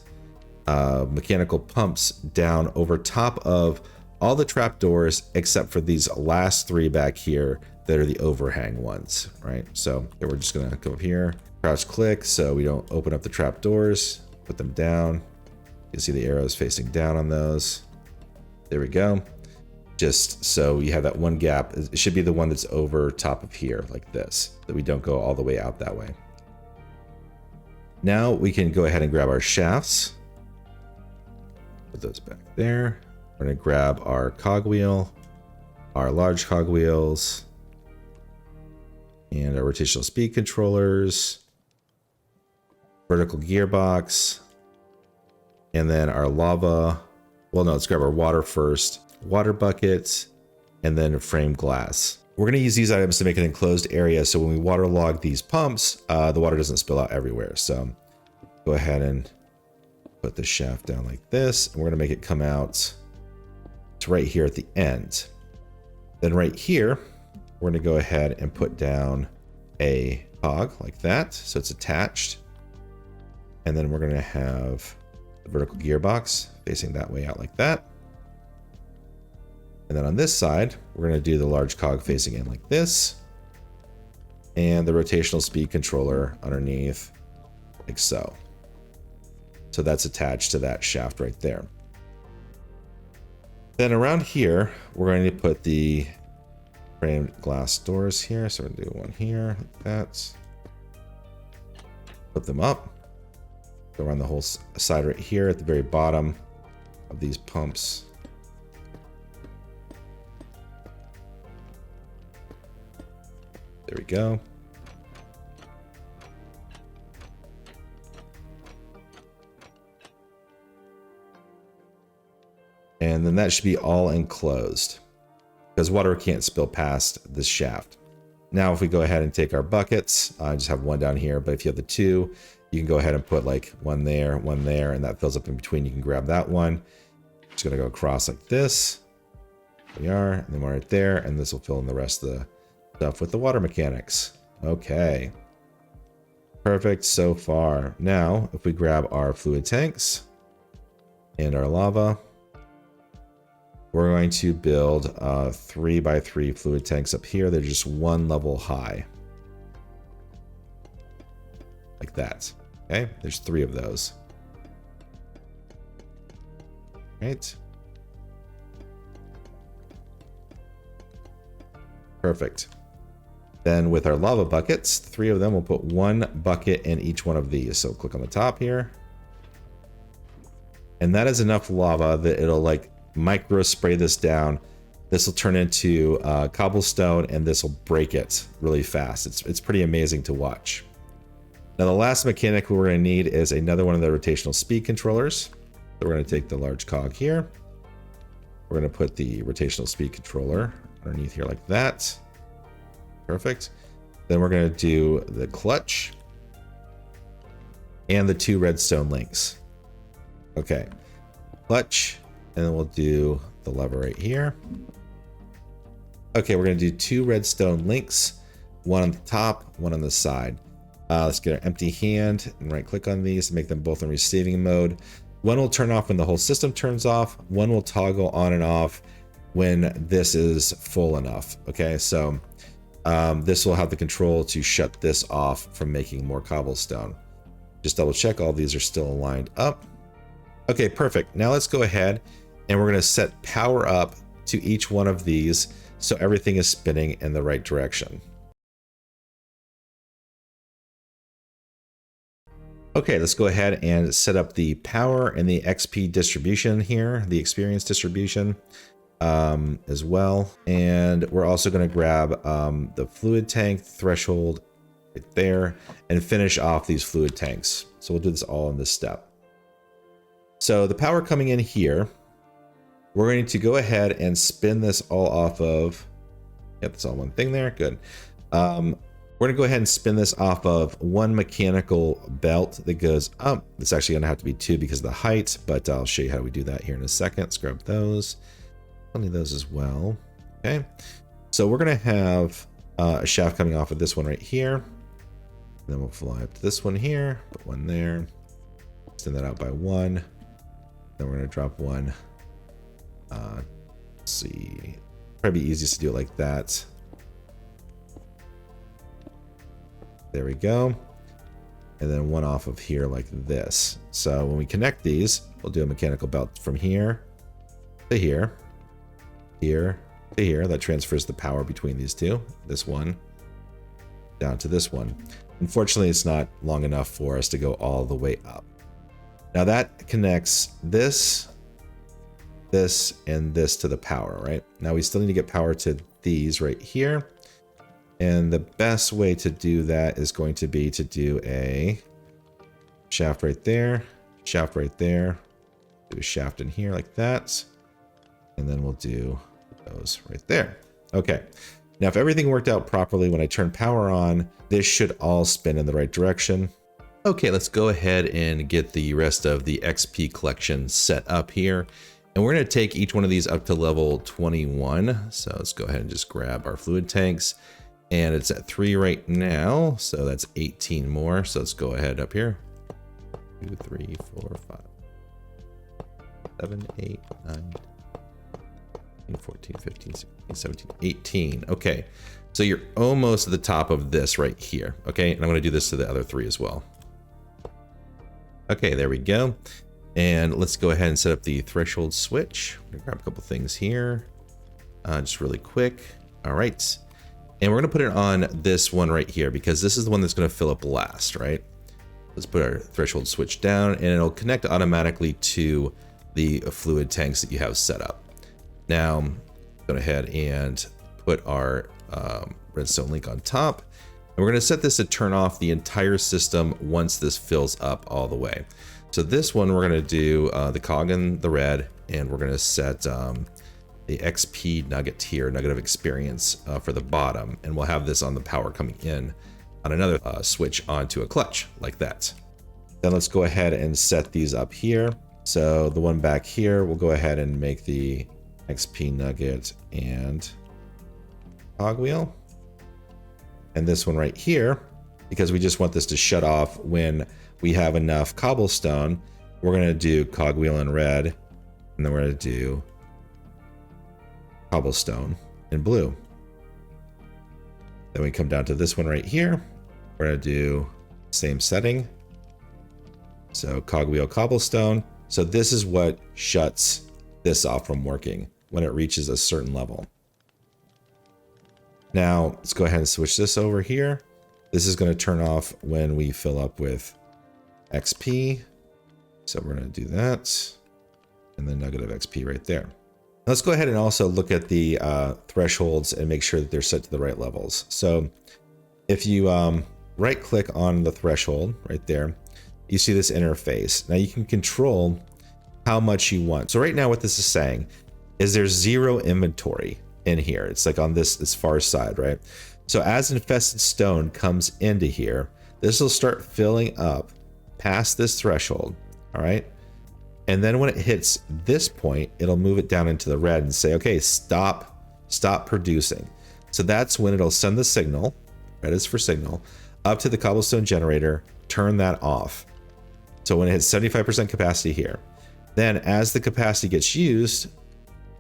mechanical pumps down over top of all the trapdoors except for these last 3 back here that are the overhang ones, right? So okay, we're just gonna go here, crouch click so we don't open up the trapdoors, put them down. You can see the arrows facing down on those. There we go. Just so you have that one gap. It should be the one that's over top of here like this, that we don't go all the way out that way. Now we can go ahead and grab our shafts. Put those back there. We're going to grab our cogwheel, our large cogwheels, and our rotational speed controllers, vertical gearbox, and then our lava. Well, no, let's grab our water first. Water buckets, and then frame glass. We're going to use these items to make an enclosed area, so when we waterlog these pumps, the water doesn't spill out everywhere. So go ahead and put the shaft down like this, and we're going to make it come out to right here at the end. Then right here, we're going to go ahead and put down a cog like that, so it's attached. And then we're going to have the vertical gearbox facing that way out like that. And then on this side, we're going to do the large cog facing in like this, and the rotational speed controller underneath like so. So that's attached to that shaft right there. Then around here, we're going to put the framed glass doors here. So we're going to do one here like that. Flip them up. Go around the whole side right here at the very bottom of these pumps. There we go. And then that should be all enclosed because water can't spill past this shaft. Now, if we go ahead and take our buckets, I just have one down here, but if you have the 2, you can go ahead and put like one there, and that fills up in between. You can grab that one. Just gonna go across like this. There we are, and then one right there, and this will fill in the rest of the stuff with the water mechanics. Okay. Perfect so far. Now, if we grab our fluid tanks and our lava. We're going to build 3x3 fluid tanks up here. They're just one level high. Like that. Okay, there's 3 of those. Right. Perfect. Then with our lava buckets, 3 of them, we'll put 1 bucket in each one of these. So click on the top here. And that is enough lava that it'll like micro spray this down. This will turn into cobblestone, and this will break it really fast. It's pretty amazing to watch. Now the last mechanic we're going to need is another one of the rotational speed controllers. So we're going to take the large cog here. We're going to put the rotational speed controller underneath here like that. Perfect. Then we're going to do the clutch and the 2 redstone links. Okay, clutch, and then we'll do the lever right here. Okay, we're going to do 2 redstone links, 1 on the top, 1 on the side. Let's get our empty hand and right click on these and make them both in receiving mode. 1 will turn off when the whole system turns off. 1 will toggle on and off when this is full enough. Okay, so this will have the control to shut this off from making more cobblestone. Just double check all these are still aligned up. Okay, perfect. Now let's go ahead and we're going to set power up to each one of these so everything is spinning in the right direction. Okay, let's go ahead and set up the power and the XP distribution here, the experience distribution as well. And we're also going to grab the fluid tank threshold right there and finish off these fluid tanks. So we'll do this all in this step. So the power coming in here, we're going to go ahead and spin this all off of, yep, that's all one thing there, good. We're gonna go ahead and spin this off of 1 mechanical belt that goes up. It's actually gonna have to be 2 because of the height, but I'll show you how we do that here in a second. Let's grab those, only those as well. Okay, so we're gonna have a shaft coming off of this one right here. And then we'll fly up to this one here, put 1 there, extend that out by 1. Then we're going to drop 1. Let's see. Probably easiest to do it like that. There we go. And then 1 off of here like this. So when we connect these, we'll do a mechanical belt from here to here, here to here. That transfers the power between these 2. This one down to this one. Unfortunately, it's not long enough for us to go all the way up. Now that connects this, this, and this to the power, right? Now we still need to get power to these right here. And the best way to do that is going to be to do a shaft right there, shaft right there, do a shaft in here like that. And then we'll do those right there. Okay. Now, if everything worked out properly, when I turn power on, this should all spin in the right direction. Okay, let's go ahead and get the rest of the XP collection set up here. And we're going to take each one of these up to level 21. So let's go ahead and just grab our fluid tanks. And it's at 3 right now. So that's 18 more. So let's go ahead up here. 2, 3, 4, 5, 7, 8, 9, 14, 15, 16, 17, 18. Okay, so you're almost at the top of this right here. Okay, and I'm going to do this to the other 3 as well. Okay, there we go. And let's go ahead and set up the threshold switch. I'm gonna grab a couple things here, just really quick. All right, and we're gonna put it on this one right here because this is the one that's gonna fill up last, right? Let's put our threshold switch down, and it'll connect automatically to the fluid tanks that you have set up. Now, go ahead and put our redstone link on top. And we're going to set this to turn off the entire system once this fills up all the way. So this one, we're going to do the cog in the red, and we're going to set the XP nugget here, nugget of experience for the bottom. And we'll have this on the power coming in on another switch onto a clutch like that. Then let's go ahead and set these up here. So the one back here, we'll go ahead and make the XP nugget and cogwheel. And this one right here, because we just want this to shut off when we have enough cobblestone, we're going to do cogwheel in red, and then we're going to do cobblestone in blue. Then we come down to this one right here. We're going to do same setting. So cogwheel cobblestone. So this is what shuts this off from working when it reaches a certain level. Now let's go ahead and switch this over here. This is going to turn off when we fill up with XP. So we're going to do that. And then nugget of XP right there. Let's go ahead and also look at the thresholds and make sure that they're set to the right levels. So if you right click on the threshold right there, you see this interface. Now you can control how much you want. So right now what this is saying is there's 0 inventory in here. It's like on this far side, right? So as infested stone comes into here, this will start filling up past this threshold, all right? And then when it hits this point, it'll move it down into the red and say, okay, stop producing. So that's when it'll send the signal, red is for signal, up to the cobblestone generator, turn that off. So when it hits 75% capacity here, then as the capacity gets used,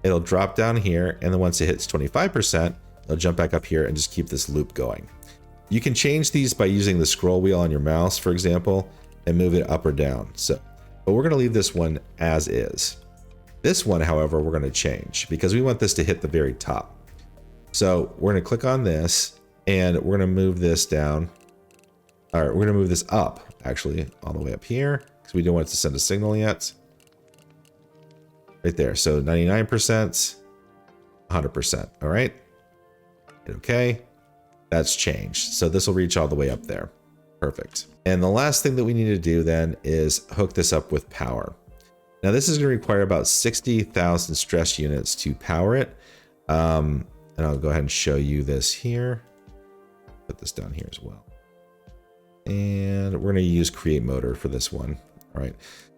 it'll drop down here. And then once it hits 25%, it'll jump back up here and just keep this loop going. You can change these by using the scroll wheel on your mouse, for example, and move it up or down. But we're going to leave this one as is. This one, however, we're going to change because we want this to hit the very top. So we're going to click on this and we're going to move this down. All right, we're going to move this up actually all the way up here because we don't want it to send a signal yet. Right there. So 99%, 100%. All right. Okay. That's changed. So this will reach all the way up there. Perfect. And the last thing that we need to do then is hook this up with power. Now this is going to require about 60,000 stress units to power it. And I'll go ahead and show you this here. Put this down here as well. And we're going to use create motor for this one. All right.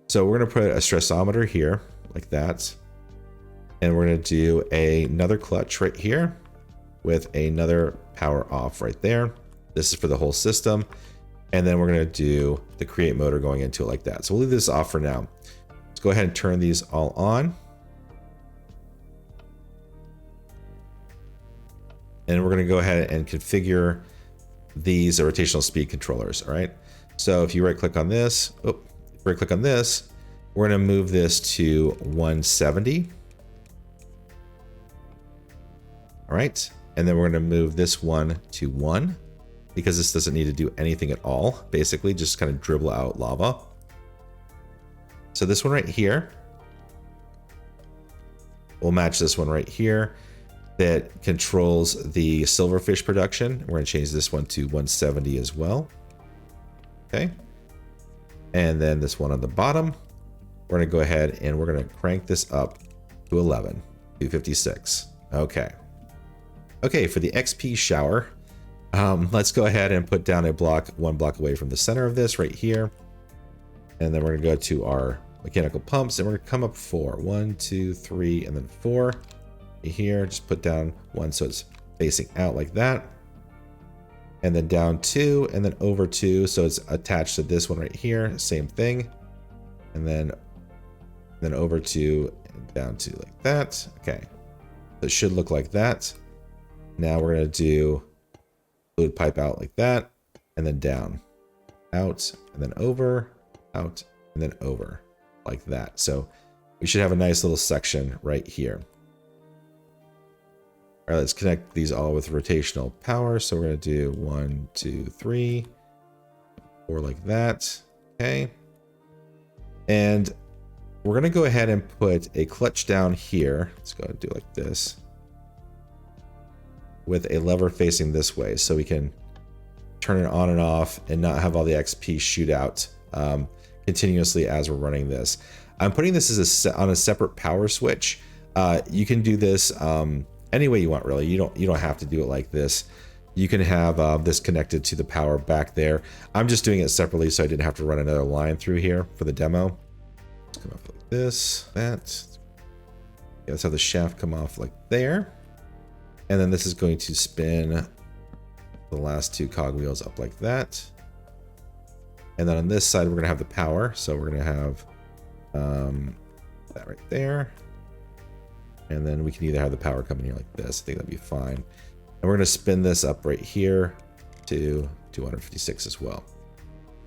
So we're going to put a stressometer here like that. And we're going to do another clutch right here with another power off right there. This is for the whole system. And then we're going to do the create motor going into it like that. So we'll leave this off for now. Let's go ahead and turn these all on. And we're going to go ahead and configure these rotational speed controllers. All right. So if you right click on this, we're going to move this to 170. All right. And then we're going to move this one to 1 because this doesn't need to do anything at all. Basically just kind of dribble out lava. So this one right here will match this one right here that controls the silverfish production. We're going to change this one to 170 as well. Okay. And then this one on the bottom, we're going to go ahead and we're going to crank this up to 11, 256. Okay. Okay, for the XP shower, let's go ahead and put down a block, 1 block away from the center of this right here. And then we're going to go to our mechanical pumps and we're going to come up 4. 1, 2, 3, and then 4. Here, just put down 1 so it's facing out like that. And then down 2 and then over 2 so it's attached to this one right here. Same thing. And then over 2 and down 2 like that. Okay. So it should look like that. Now we're going to do fluid pipe out like that, and then down, out, and then over, out, and then over like that. So we should have a nice little section right here. All right, let's connect these all with rotational power. So we're going to do 1, 2, 3, 4 like that. Okay. And we're going to go ahead and put a clutch down here. Let's go and do it like this, with a lever facing this way so we can turn it on and off and not have all the XP shoot out continuously as we're running this. I'm putting this as on a separate power switch. You can do this any way you want, really. You don't have to do it like this. You can have this connected to the power back there. I'm just doing it separately so I didn't have to run another line through here for the demo. Let's come up like this, that. Yeah, let's have the shaft come off like there. And then this is going to spin the last 2 cogwheels up like that. And then on this side, we're going to have the power. So we're going to have That right there. And then we can either have the power come in here like this. I think that'd be fine. And we're going to spin this up right here to 256 as well.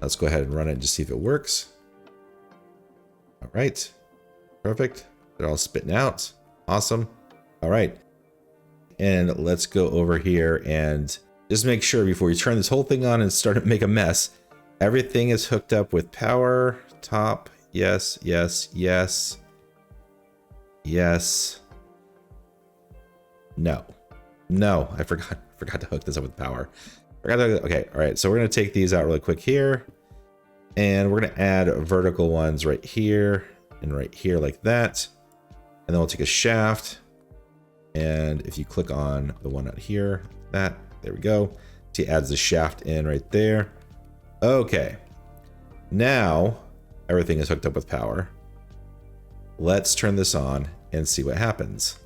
Let's go ahead and run it and just see if it works. All right. Perfect. They're all spitting out. Awesome. All right. And let's go over here and just make sure before you turn this whole thing on and start to make a mess, everything is hooked up with power. Top. Yes, yes, yes. Yes. No. No, I forgot to hook this up with power. Okay, all right. So we're going to take these out really quick here. And we're going to add vertical ones right here and right here like that. And then we'll take a shaft. And if you click on the one out here, there we go. See, adds the shaft in right there. Okay. Now everything is hooked up with power. Let's turn this on and see what happens.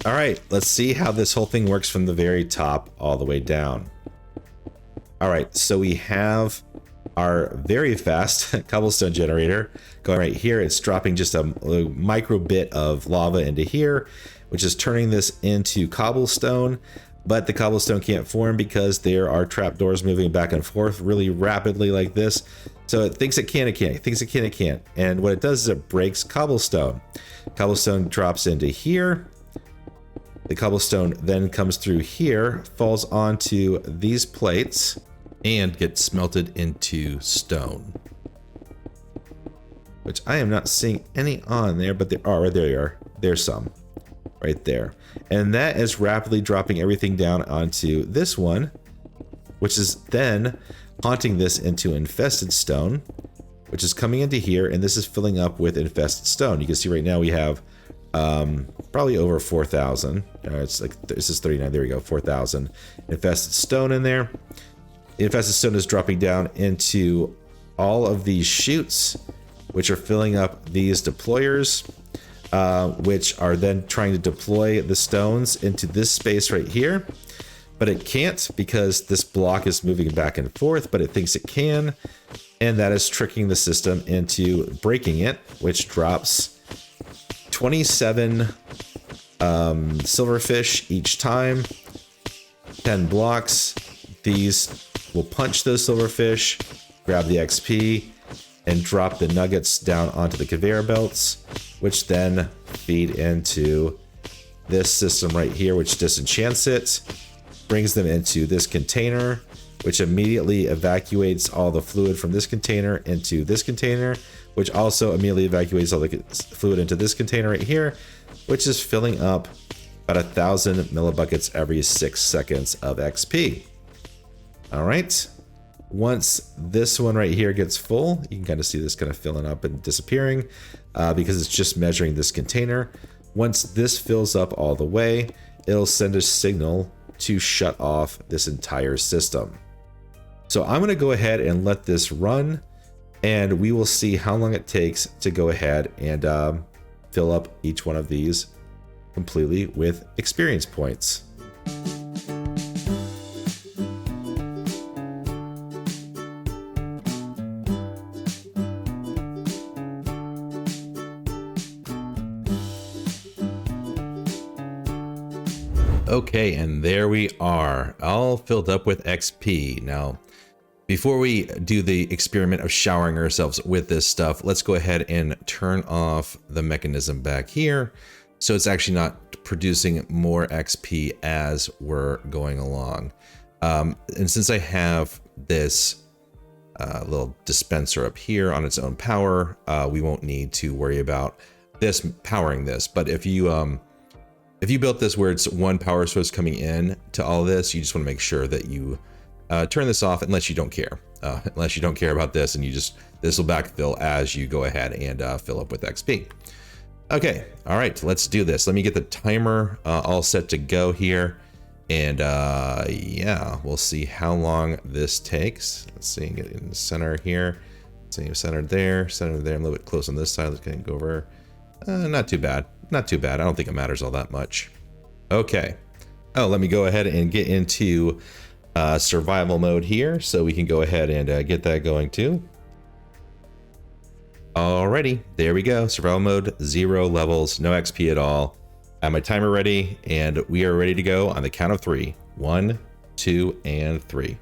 All right, let's see how this whole thing works from the very top all the way down. All right, so we have our very fast cobblestone generator going right here. It's dropping just a micro bit of lava into here, which is turning this into cobblestone. But the cobblestone can't form because there are trapdoors moving back and forth really rapidly like this. So it thinks it can, it can't. It thinks it can, it can't. And what it does is it breaks cobblestone. Cobblestone drops into here. The cobblestone then comes through here, falls onto these plates, and gets smelted into stone. Which I am not seeing any on there, but there are. There they are. There's some. Right there. And that is rapidly dropping everything down onto this one, which is then haunting this into infested stone, which is coming into here, and this is filling up with infested stone. You can see right now we have probably over 4,000. It's like, this is 39. There we go. 4,000 infested stone in there. The infested stone is dropping down into all of these chutes, which are filling up these deployers. Which are then trying to deploy the stones into this space right here. But it can't because this block is moving back and forth, but it thinks it can. And that is tricking the system into breaking it, which drops 27 silverfish each time. 10 blocks. These will punch those silverfish, grab the XP, and drop the nuggets down onto the conveyor belts, which then feed into this system right here, which disenchants it, brings them into this container, which immediately evacuates all the fluid from this container into this container, which also immediately evacuates all the fluid into this container right here, which is filling up about 1,000 millibuckets every 6 seconds of XP. All right. Once this one right here gets full, you can kind of see this kind of filling up and disappearing because it's just measuring this container. Once this fills up all the way, it'll send a signal to shut off this entire system. So I'm going to go ahead and let this run, and we will see how long it takes to go ahead and fill up each one of these completely with experience points. Okay, and there we are, all filled up with XP. Now, before we do the experiment of showering ourselves with this stuff, let's go ahead and turn off the mechanism back here, so it's actually not producing more XP as we're going along. And since I have this little dispenser up here on its own power, we won't need to worry about this powering this. But if you built this where it's one power source coming in to all this, you just want to make sure that you turn this off unless you don't care. Unless you don't care about this, and this will backfill as you go ahead and fill up with XP. Okay, all right, let's do this. Let me get the timer all set to go here. And yeah, we'll see how long this takes. Let's see, get in the center here. See, centered there, a little bit close on this side. Let's go over. Not too bad. Not too bad. I don't think it matters all that much. Okay. Oh, let me go ahead and get into survival mode here, so we can go ahead and get that going too. Alrighty, there we go. Survival mode, 0 levels, no XP at all. I have my timer ready, and we are ready to go on the count of 3. 1, 2, and 3.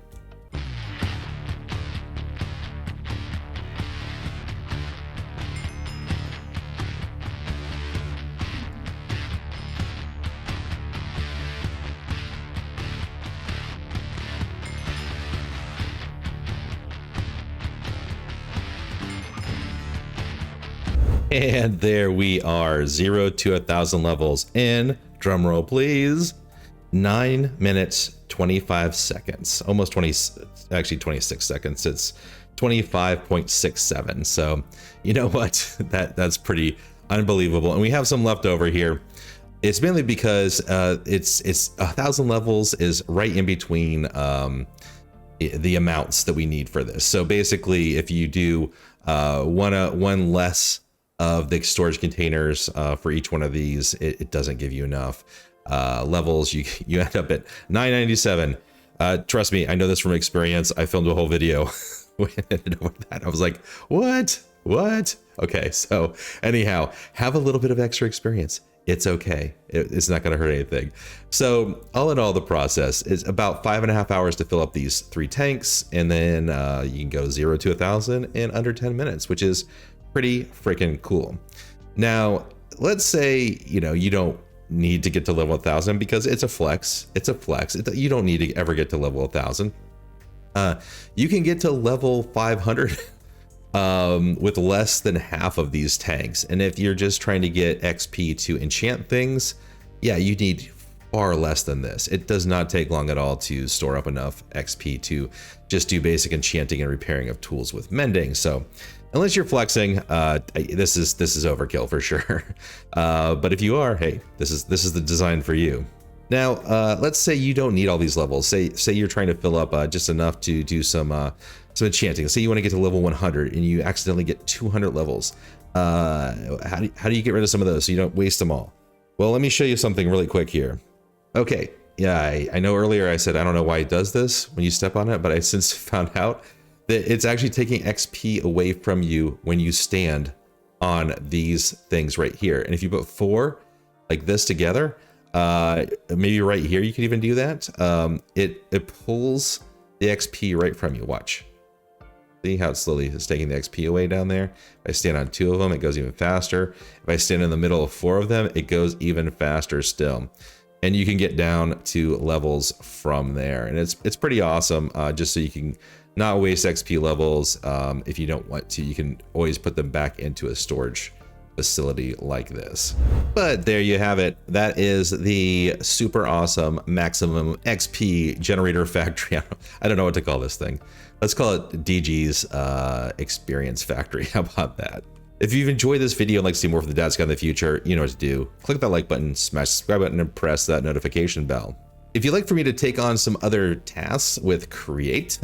And there we are, 0 to 1,000 levels in, drumroll please, 9 minutes, 25 seconds, almost 20, actually 26 seconds. It's 25.67. So you know what, that's pretty unbelievable. And we have some left over here. It's mainly because it's 1,000 levels is right in between the amounts that we need for this. So basically, if you do one less of the storage containers for each one of these, it doesn't give you enough levels. You end up at 997. Trust me, I know this from experience. I filmed a whole video with that. I was like, what? Okay, so anyhow, have a little bit of extra experience. It's okay. It's not going to hurt anything. So all in all, the process is about 5.5 hours to fill up these 3 tanks, and then you can go 0 to 1,000 in under 10 minutes, which is pretty freaking cool. Now, let's say, you don't need to get to level 1,000 because it's a flex. You don't need to ever get to level 1,000. You can get to level 500 with less than half of these tanks. And if you're just trying to get XP to enchant things, yeah, you need far less than this. It does not take long at all to store up enough XP to just do basic enchanting and repairing of tools with mending. So unless you're flexing, this is overkill for sure. But if you are, hey, this is the design for you. Now, let's say you don't need all these levels. Say you're trying to fill up just enough to do some enchanting. Say you want to get to level 100 and you accidentally get 200 levels. How do you get rid of some of those so you don't waste them all? Well, let me show you something really quick here. Okay, yeah, I know earlier I said I don't know why it does this when you step on it, but I since found out that it's actually taking XP away from you when you stand on these things right here. And if you put 4 like this together, maybe right here, you can even do that. It pulls the XP right from you. Watch. See how it slowly is taking the XP away down there? If I stand on 2 of them, it goes even faster. If I stand in the middle of 4 of them, it goes even faster still. And you can get down to levels from there. And it's pretty awesome, just so you can not waste XP levels. If you don't want to, you can always put them back into a storage facility like this. But there you have it. That is the super awesome maximum XP generator factory. I don't know what to call this thing. Let's call it DG's experience factory. How about that? If you've enjoyed this video and like to see more from the Dad Sky in the future, you know what to do. Click that like button, smash the subscribe button, and press that notification bell. If you'd like for me to take on some other tasks with Create,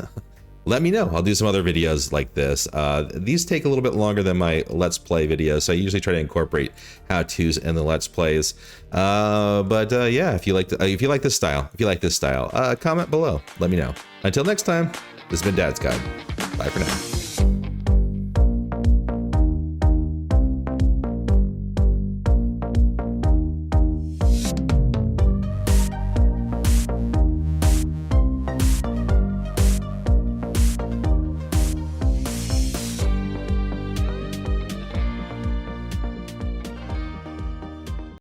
let me know. I'll do some other videos like this. These take a little bit longer than my Let's Play videos, so I usually try to incorporate how-tos in the Let's Plays. Yeah, if you like this style, comment below. Let me know. Until next time, this has been Dad's Guide. Bye for now.